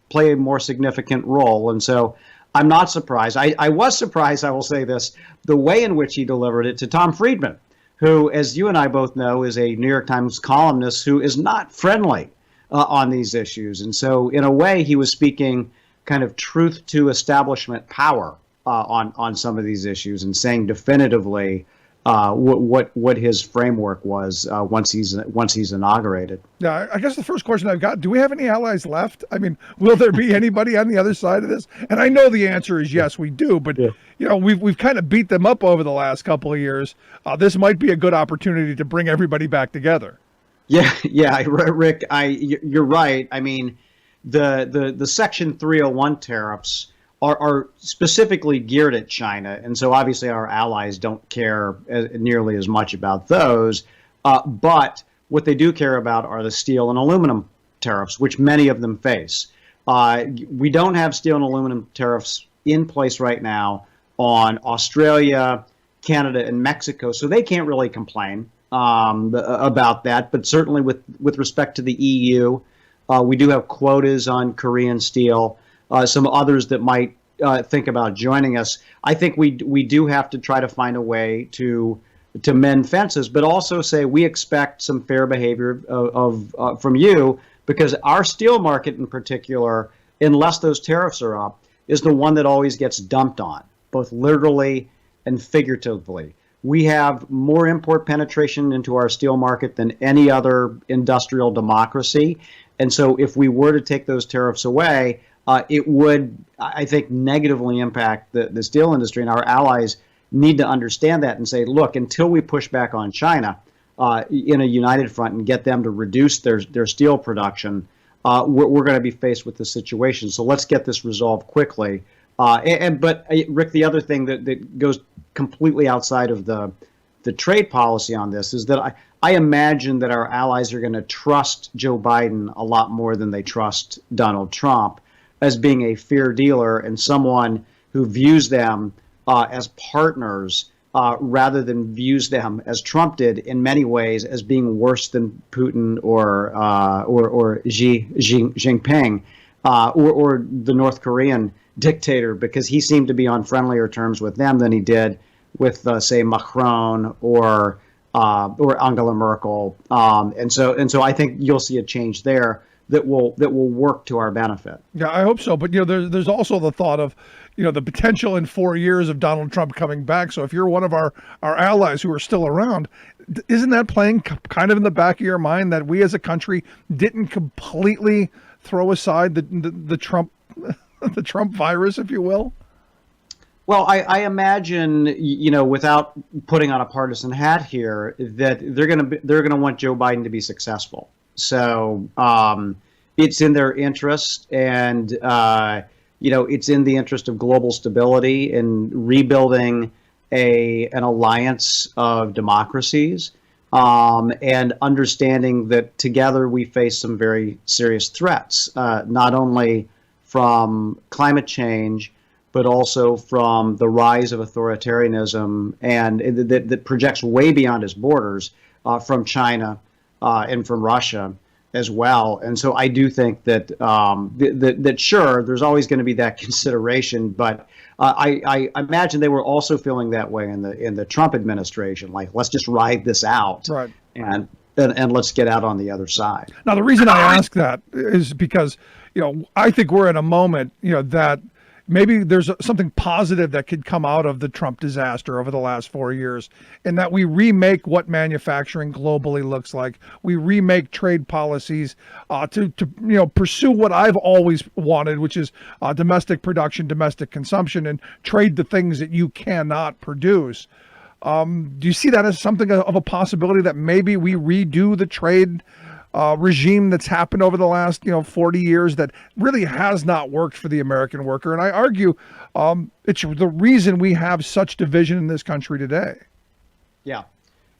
play a more significant role. And so I'm not surprised. I was surprised, I will say this, the way in which he delivered it to Tom Friedman, who, as you and I both know, is a New York Times columnist who is not friendly on these issues. And so in a way, he was speaking kind of truth to establishment power on some of these issues and saying definitively what his framework was once he's inaugurated. Yeah, I guess the first question I've got: do we have any allies left? I mean, will there be anybody on the other side of this? And I know the answer is yes, we do. But you know, we've kind of beat them up over the last couple of years. This might be a good opportunity to bring everybody back together. Yeah, Rick, you're right. I mean, the Section 301 tariffs are specifically geared at China, and so obviously our allies don't care nearly as much about those. But what they do care about are the steel and aluminum tariffs, which many of them face. We don't have steel and aluminum tariffs in place right now on Australia, Canada, and Mexico, so they can't really complain about that. But certainly with respect to the EU, we do have quotas on Korean steel. Some others that might think about joining us. I think we do have to try to find a way to mend fences, but also say we expect some fair behavior from you, because our steel market in particular, unless those tariffs are up, is the one that always gets dumped on, both literally and figuratively. We have more import penetration into our steel market than any other industrial democracy. And so if we were to take those tariffs away, it would, I think, negatively impact the steel industry. And our allies need to understand that and say, look, until we push back on China in a united front and get them to reduce their steel production, we're going to be faced with this situation. So let's get this resolved quickly. But Rick, the other thing that goes completely outside of the trade policy on this is that I imagine that our allies are going to trust Joe Biden a lot more than they trust Donald Trump as being a fair dealer and someone who views them as partners rather than views them, as Trump did in many ways, as being worse than Putin or Xi Jinping or the North Korean dictator, because he seemed to be on friendlier terms with them than he did with, say, Macron or Angela Merkel. And so I think you'll see a change there that will work to our benefit. Yeah, I hope so. But there's also the thought of the potential in 4 years of Donald Trump coming back. So if you're one of our allies who are still around, isn't that playing kind of in the back of your mind that we as a country didn't completely throw aside the Trump the Trump virus, if you will? Well, I imagine, without putting on a partisan hat here, that they're going to want Joe Biden to be successful. So it's in their interest, and it's in the interest of global stability and rebuilding an alliance of democracies, and understanding that together we face some very serious threats, not only from climate change, but also from the rise of authoritarianism and that projects way beyond its borders, from China and from Russia as well. And so I do think that that sure, there's always going to be that consideration, but I imagine they were also feeling that way in the Trump administration. Like, let's just ride this out, right, and let's get out on the other side. Now, the reason I ask that is because I think we're in a moment that maybe there's something positive that could come out of the Trump disaster over the last 4 years, and that we remake what manufacturing globally looks like. We remake trade policies to pursue what I've always wanted, which is domestic production, domestic consumption, and trade the things that you cannot produce. Do you see that as something of a possibility, that maybe we redo the trade regime that's happened over the last 40 years that really has not worked for the American worker? And I argue it's the reason we have such division in this country today. Yeah.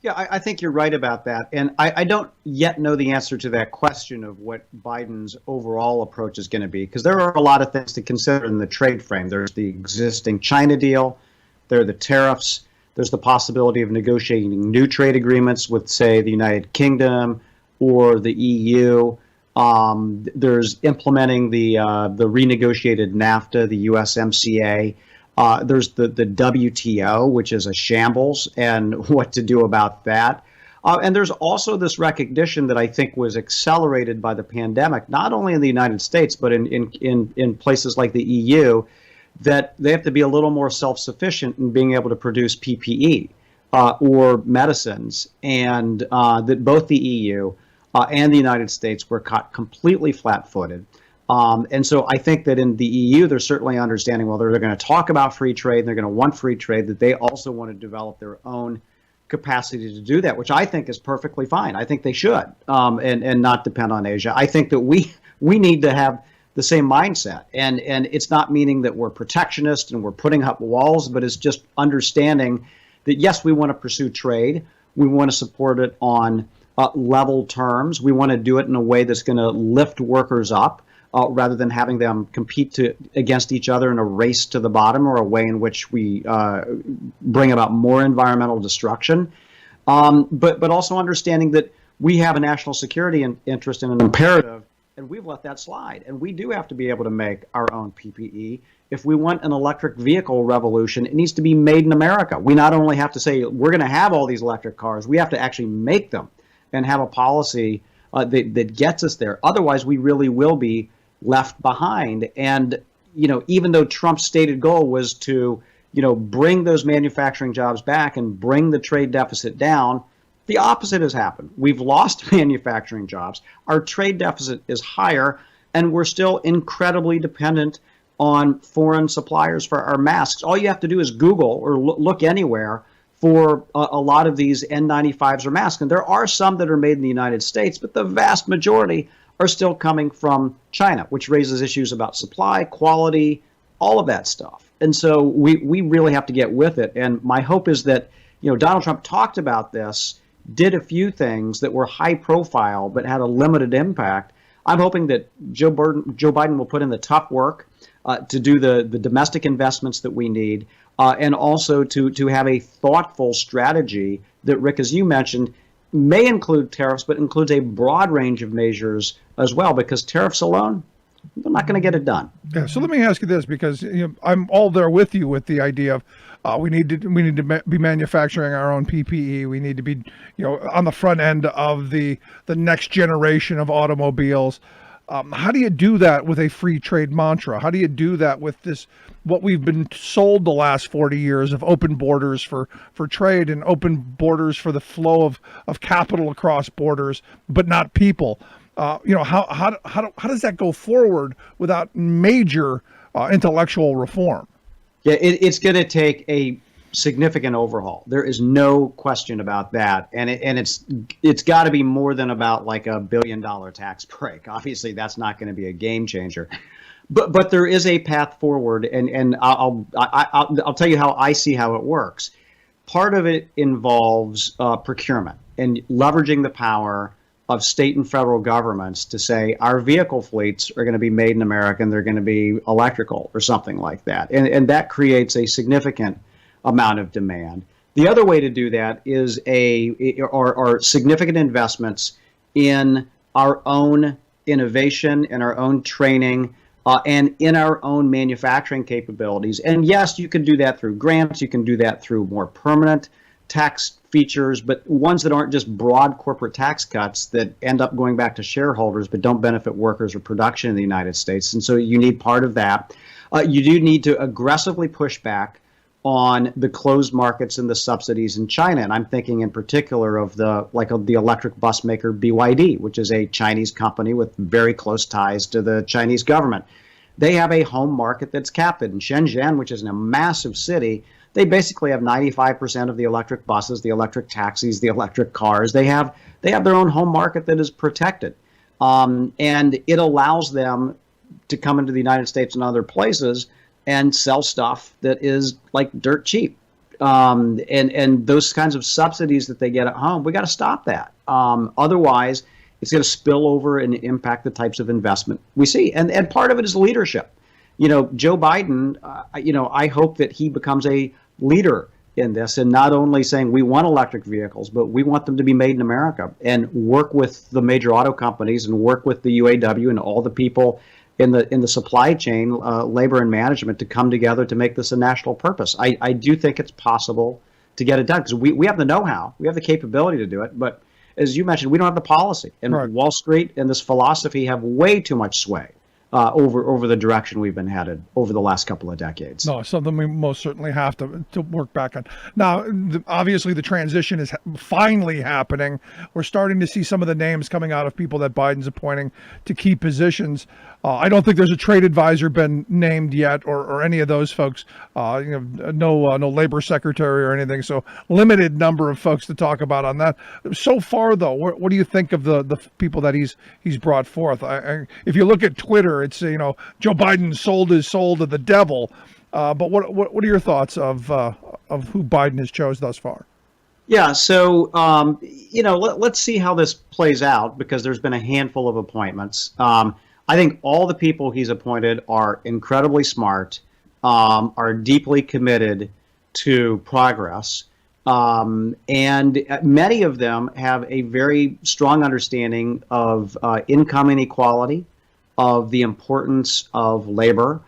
Yeah, I think you're right about that. And I don't yet know the answer to that question of what Biden's overall approach is going to be, because there are a lot of things to consider in the trade frame. There's the existing China deal, there are the tariffs, there's the possibility of negotiating new trade agreements with, say, the United Kingdom or the EU. There's implementing the renegotiated NAFTA, the USMCA. There's the WTO, which is a shambles, and what to do about that. And there's also this recognition that I think was accelerated by the pandemic, not only in the United States, but in places like the EU, that they have to be a little more self-sufficient in being able to produce PPE or medicines, and that both the EU and the United States were caught completely flat-footed. And so I think that in the EU, they're certainly understanding, well, they're going to talk about free trade, and they're going to want free trade, that they also want to develop their own capacity to do that, which I think is perfectly fine. I think they should, and not depend on Asia. I think that we need to have the same mindset. And it's not meaning that we're protectionist and we're putting up walls, but it's just understanding that, yes, we want to pursue trade. We want to support it on level terms. We want to do it in a way that's going to lift workers up, rather than having them compete against each other in a race to the bottom, or a way in which we bring about more environmental destruction. But also understanding that we have a national security interest and an imperative, and we've let that slide. And we do have to be able to make our own PPE. If we want an electric vehicle revolution, it needs to be made in America. We not only have to say we're going to have all these electric cars, we have to actually make them and have a policy that gets us there. Otherwise, we really will be left behind. And, even though Trump's stated goal was to, bring those manufacturing jobs back and bring the trade deficit down, the opposite has happened. We've lost manufacturing jobs. Our trade deficit is higher, and we're still incredibly dependent on foreign suppliers for our masks. All you have to do is Google or look anywhere for a lot of these N95s or masks. And there are some that are made in the United States, but the vast majority are still coming from China, which raises issues about supply, quality, all of that stuff. And so we really have to get with it. And my hope is that, Donald Trump talked about this, did a few things that were high profile but had a limited impact. I'm hoping that Joe Biden will put in the tough work to do the domestic investments that we need, and also to have a thoughtful strategy that, Rick, as you mentioned, may include tariffs, but includes a broad range of measures as well, because tariffs alone, they're not going to get it done. Yeah. So let me ask you this, because I'm all there with you with the idea of we need to be manufacturing our own PPE. We need to be on the front end of the next generation of automobiles. How do you do that with a free trade mantra? How do you do that with this, what we've been sold the last 40 years of open borders for trade and open borders for the flow of capital across borders, but not people? How does that go forward without major intellectual reform? Yeah, it's going to take a significant overhaul. There is no question about that, and it's got to be more than about like $1 billion tax break. Obviously, that's not going to be a game changer, but there is a path forward, and I'll tell you how I see how it works. Part of it involves procurement and leveraging the power of state and federal governments to say our vehicle fleets are going to be made in America and they're going to be electrical or something like that, and that creates a significant amount of demand. The other way to do that is are significant investments in our own innovation, in our own training, and in our own manufacturing capabilities. And yes, you can do that through grants. You can do that through more permanent tax features, but ones that aren't just broad corporate tax cuts that end up going back to shareholders but don't benefit workers or production in the United States. And so you need part of that. You do need to aggressively push back on the closed markets and the subsidies in China. And I'm thinking in particular of the electric bus maker BYD, which is a Chinese company with very close ties to the Chinese government. They have a home market that's capped. In Shenzhen, which is in a massive city, they basically have 95% of the electric buses, the electric taxis, the electric cars. They have their own home market that is protected. And it allows them to come into the United States and other places and sell stuff that is like dirt cheap. and those kinds of subsidies that they get at home. We got to stop that. Otherwise, it's going to spill over and impact the types of investment we see. And part of it is leadership. Joe Biden, I hope that he becomes a leader in this, and not only saying we want electric vehicles, but we want them to be made in America, and work with the major auto companies and work with the UAW and all the people in the supply chain, labor and management, to come together to make this a national purpose. I do think it's possible to get it done, because we have the know-how, we have the capability to do it, but as you mentioned, we don't have the policy. And right. Wall Street and this philosophy have way too much sway over the direction we've been headed over the last couple of decades. No, something we most certainly have to work back on. Now, obviously, the transition is finally happening. We're starting to see some of the names coming out of people that Biden's appointing to key positions. I don't think there's a trade advisor been named yet, or any of those folks. No labor secretary or anything. So limited number of folks to talk about on that. So far, though, what do you think of the people that he's brought forth? If you look at Twitter, it's Joe Biden sold his soul to the devil. But what are your thoughts of who Biden has chose thus far? Yeah, so let's see how this plays out, because there's been a handful of appointments. I think all the people he's appointed are incredibly smart, are deeply committed to progress, and many of them have a very strong understanding of income inequality, of the importance of labor.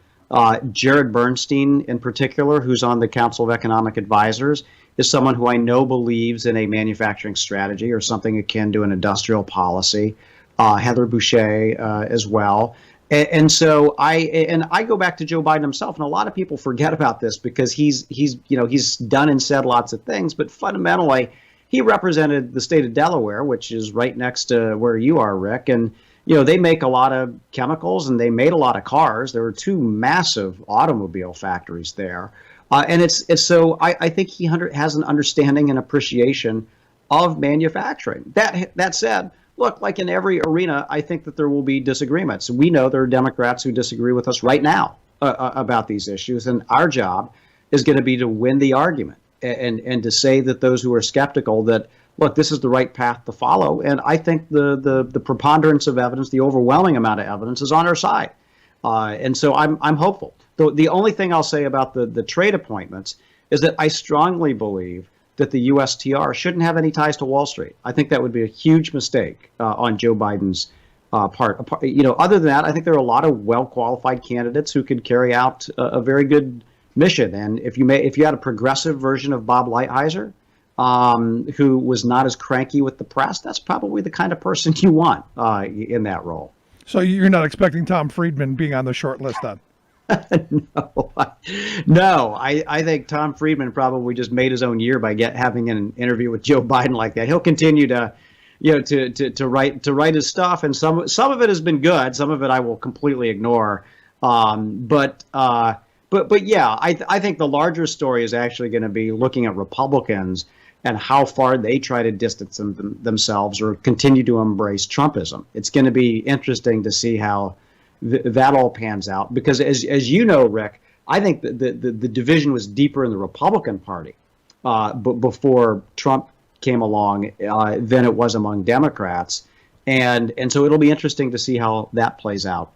Jared Bernstein, in particular, who's on the Council of Economic Advisors, is someone who I know believes in a manufacturing strategy or something akin to an industrial policy. Heather Boucher as well. And so I go back to Joe Biden himself, and a lot of people forget about this because he's done and said lots of things, but fundamentally he represented the state of Delaware, which is right next to where you are, Rick, and they make a lot of chemicals and they made a lot of cars. There were two massive automobile factories there, and it's so I think he has an understanding and appreciation of manufacturing. That said, look, like in every arena, I think that there will be disagreements. We know there are Democrats who disagree with us right now about these issues, and our job is going to be to win the argument and to say that those who are skeptical that, look, this is the right path to follow. And I think the preponderance of evidence, the overwhelming amount of evidence, is on our side. And so I'm hopeful. The only thing I'll say about the trade appointments is that I strongly believe that the USTR shouldn't have any ties to Wall Street. I think that would be a huge mistake on Joe Biden's part. Other than that, I think there are a lot of well-qualified candidates who could carry out a very good mission. And if you had a progressive version of Bob Lighthizer, who was not as cranky with the press, that's probably the kind of person you want in that role. So you're not expecting Tom Friedman being on the short list then? No, I think Tom Friedman probably just made his own year by having an interview with Joe Biden like that. He'll continue to write his stuff, and some of it has been good. Some of it I will completely ignore. But yeah, I think the larger story is actually going to be looking at Republicans and how far they try to distance themselves or continue to embrace Trumpism. It's going to be interesting to see how that all pans out, because as you know, Rick, I think the division was deeper in the Republican Party before Trump came along than it was among Democrats. And so it'll be interesting to see how that plays out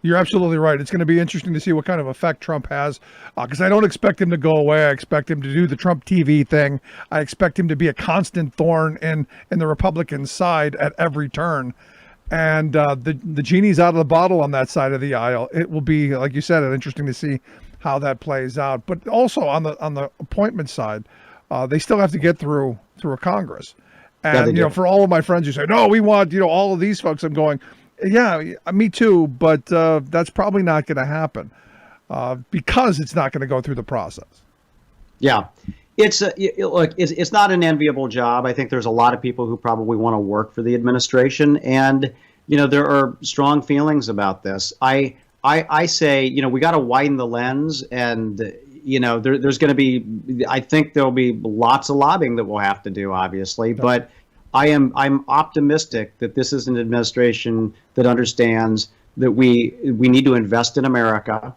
You're absolutely right. It's going to be interesting to see what kind of effect Trump has, because I don't expect him to go away. I expect him to do the Trump TV thing. I expect him to be a constant thorn in the Republican side at every turn. And the genie's out of the bottle on that side of the aisle. It will be, like you said, interesting to see how that plays out. But also on the appointment side, they still have to get through a Congress. And for all of my friends who say, no, we want all of these folks, I'm going, yeah, me too. But that's probably not going to happen because it's not going to go through the process. Yeah. It's not an enviable job. I think there's a lot of people who probably want to work for the administration, and there are strong feelings about this. I say we got to widen the lens, and there's going to be, I think there'll be lots of lobbying that we'll have to do, obviously, but I'm optimistic that this is an administration that understands that we need to invest in America.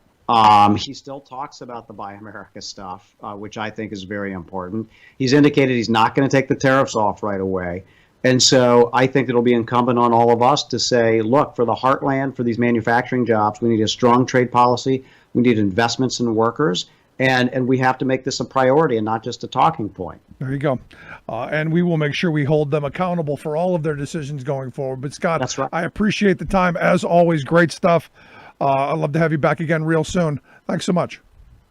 He still talks about the Buy America stuff, which I think is very important. He's indicated he's not going to take the tariffs off right away. And so I think it'll be incumbent on all of us to say, look, for the heartland, for these manufacturing jobs, we need a strong trade policy. We need investments in workers. And we have to make this a priority and not just a talking point. There you go. And we will make sure we hold them accountable for all of their decisions going forward. But Scott, that's right. I appreciate the time. As always, great stuff. I'd love to have you back again real soon. Thanks so much.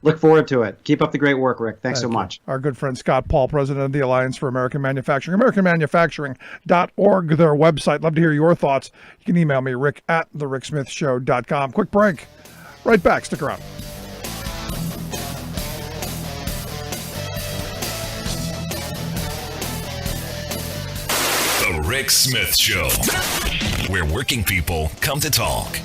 Look forward to it. Keep up the great work, Rick. Thanks so much. Our good friend Scott Paul, president of the Alliance for American Manufacturing, AmericanManufacturing.org, their website. Love to hear your thoughts. You can email me, rick@thericksmithshow.com. Quick break. Right back. Stick around. The Rick Smith Show, where working people come to talk.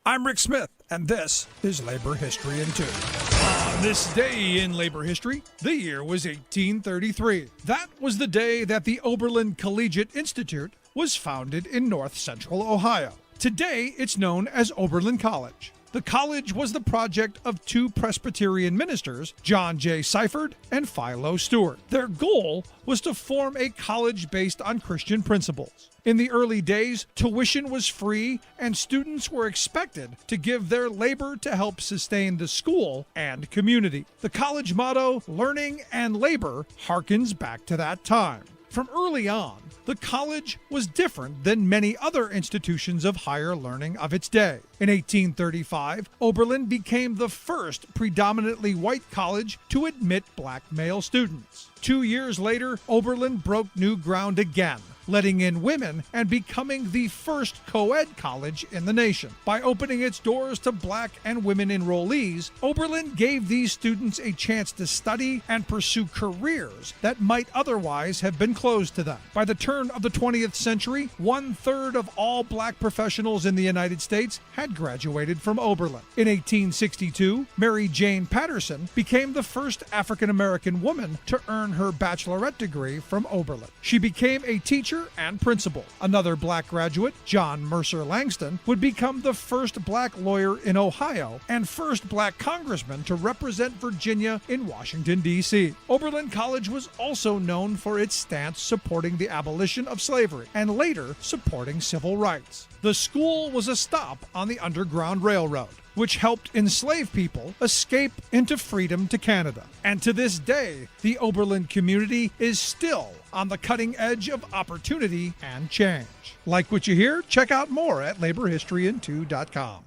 I'm Rick Smith, and this is Labor History in 2. On this day in labor history, the year was 1833. That was the day that the Oberlin Collegiate Institute was founded in north central Ohio. Today, it's known as Oberlin College. The college was the project of two Presbyterian ministers, John J. Seifert and Philo Stewart. Their goal was to form a college based on Christian principles. In the early days, tuition was free and students were expected to give their labor to help sustain the school and community. The college motto, learning and labor, harkens back to that time. From early on, the college was different than many other institutions of higher learning of its day. In 1835, Oberlin became the first predominantly white college to admit black male students. 2 years later, Oberlin broke new ground again, letting in women and becoming the first co-ed college in the nation. By opening its doors to black and women enrollees, Oberlin gave these students a chance to study and pursue careers that might otherwise have been closed to them. By the turn of the 20th century, 1/3 of all black professionals in the United States had graduated from Oberlin. In 1862, Mary Jane Patterson became the first African-American woman to earn her bachelorette degree from Oberlin. She became a teacher and principal. Another black graduate, John Mercer Langston, would become the first black lawyer in Ohio and first black congressman to represent Virginia in Washington, D.C. Oberlin College was also known for its stance supporting the abolition of slavery and later supporting civil rights. The school was a stop on the Underground Railroad, which helped enslaved people escape into freedom to Canada. And to this day, the Oberlin community is still on the cutting edge of opportunity and change. Like what you hear? Check out more at laborhistoryin2.com.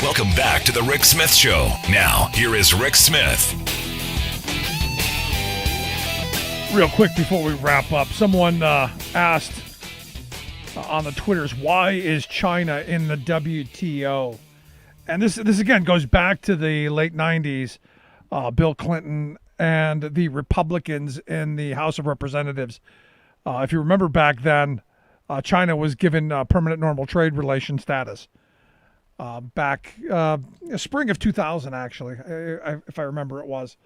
Welcome back to the Rick Smith Show. Now, here is Rick Smith. Real quick before we wrap up, someone asked on the Twitters, why is China in the WTO? And this again goes back to the late 90s, Bill Clinton and the Republicans in the House of Representatives. If you remember back then, China was given permanent normal trade relation status. Back spring of 2000, actually, if I remember it was.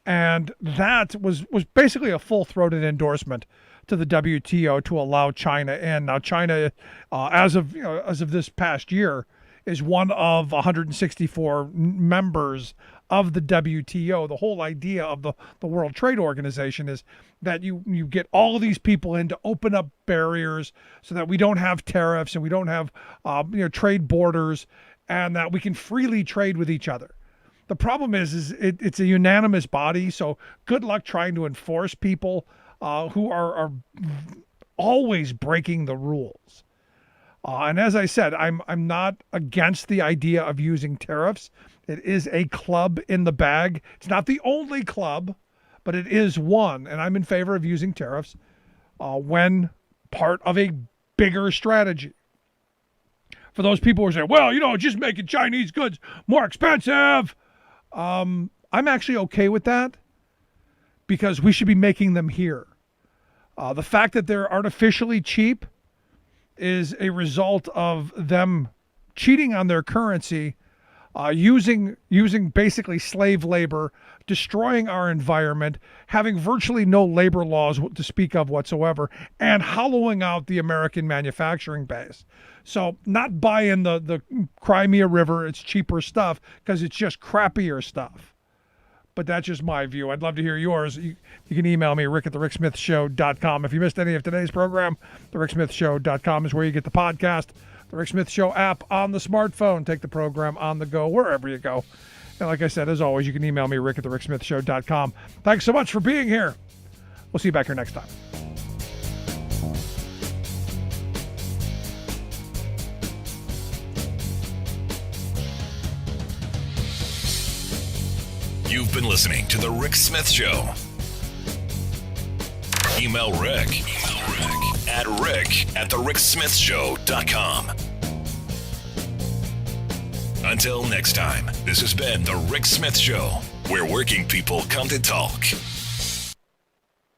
And that was basically a full-throated endorsement to the WTO to allow China in. Now, China, as of this past year, is one of 164 members of the WTO. The whole idea of the World Trade Organization is that you get all of these people in to open up barriers so that we don't have tariffs and we don't have trade borders, and that we can freely trade with each other. The problem is it's a unanimous body, so good luck trying to enforce people who are always breaking the rules. And as I said, I'm not against the idea of using tariffs. It is a club in the bag. It's not the only club, but it is one, and I'm in favor of using tariffs when part of a bigger strategy. For those people who say, well, just making Chinese goods more expensive, I'm actually okay with that because we should be making them here. The fact that they're artificially cheap is a result of them cheating on their currency, using basically slave labor, destroying our environment, having virtually no labor laws to speak of whatsoever, and hollowing out the American manufacturing base. So not buying the Crimea River, it's cheaper stuff because it's just crappier stuff. But that's just my view. I'd love to hear yours. You can email me, rick@thericksmithshow.com. If you missed any of today's program, thericksmithshow.com is where you get the podcast. The Rick Smith Show app on the smartphone. Take the program on the go, wherever you go. And like I said, as always, you can email me, rick@thericksmithshow.com. Thanks so much for being here. We'll see you back here next time. You've been listening to The Rick Smith Show. Email Rick at rick@thericksmithshow.com. Until next time, this has been The Rick Smith Show, where working people come to talk.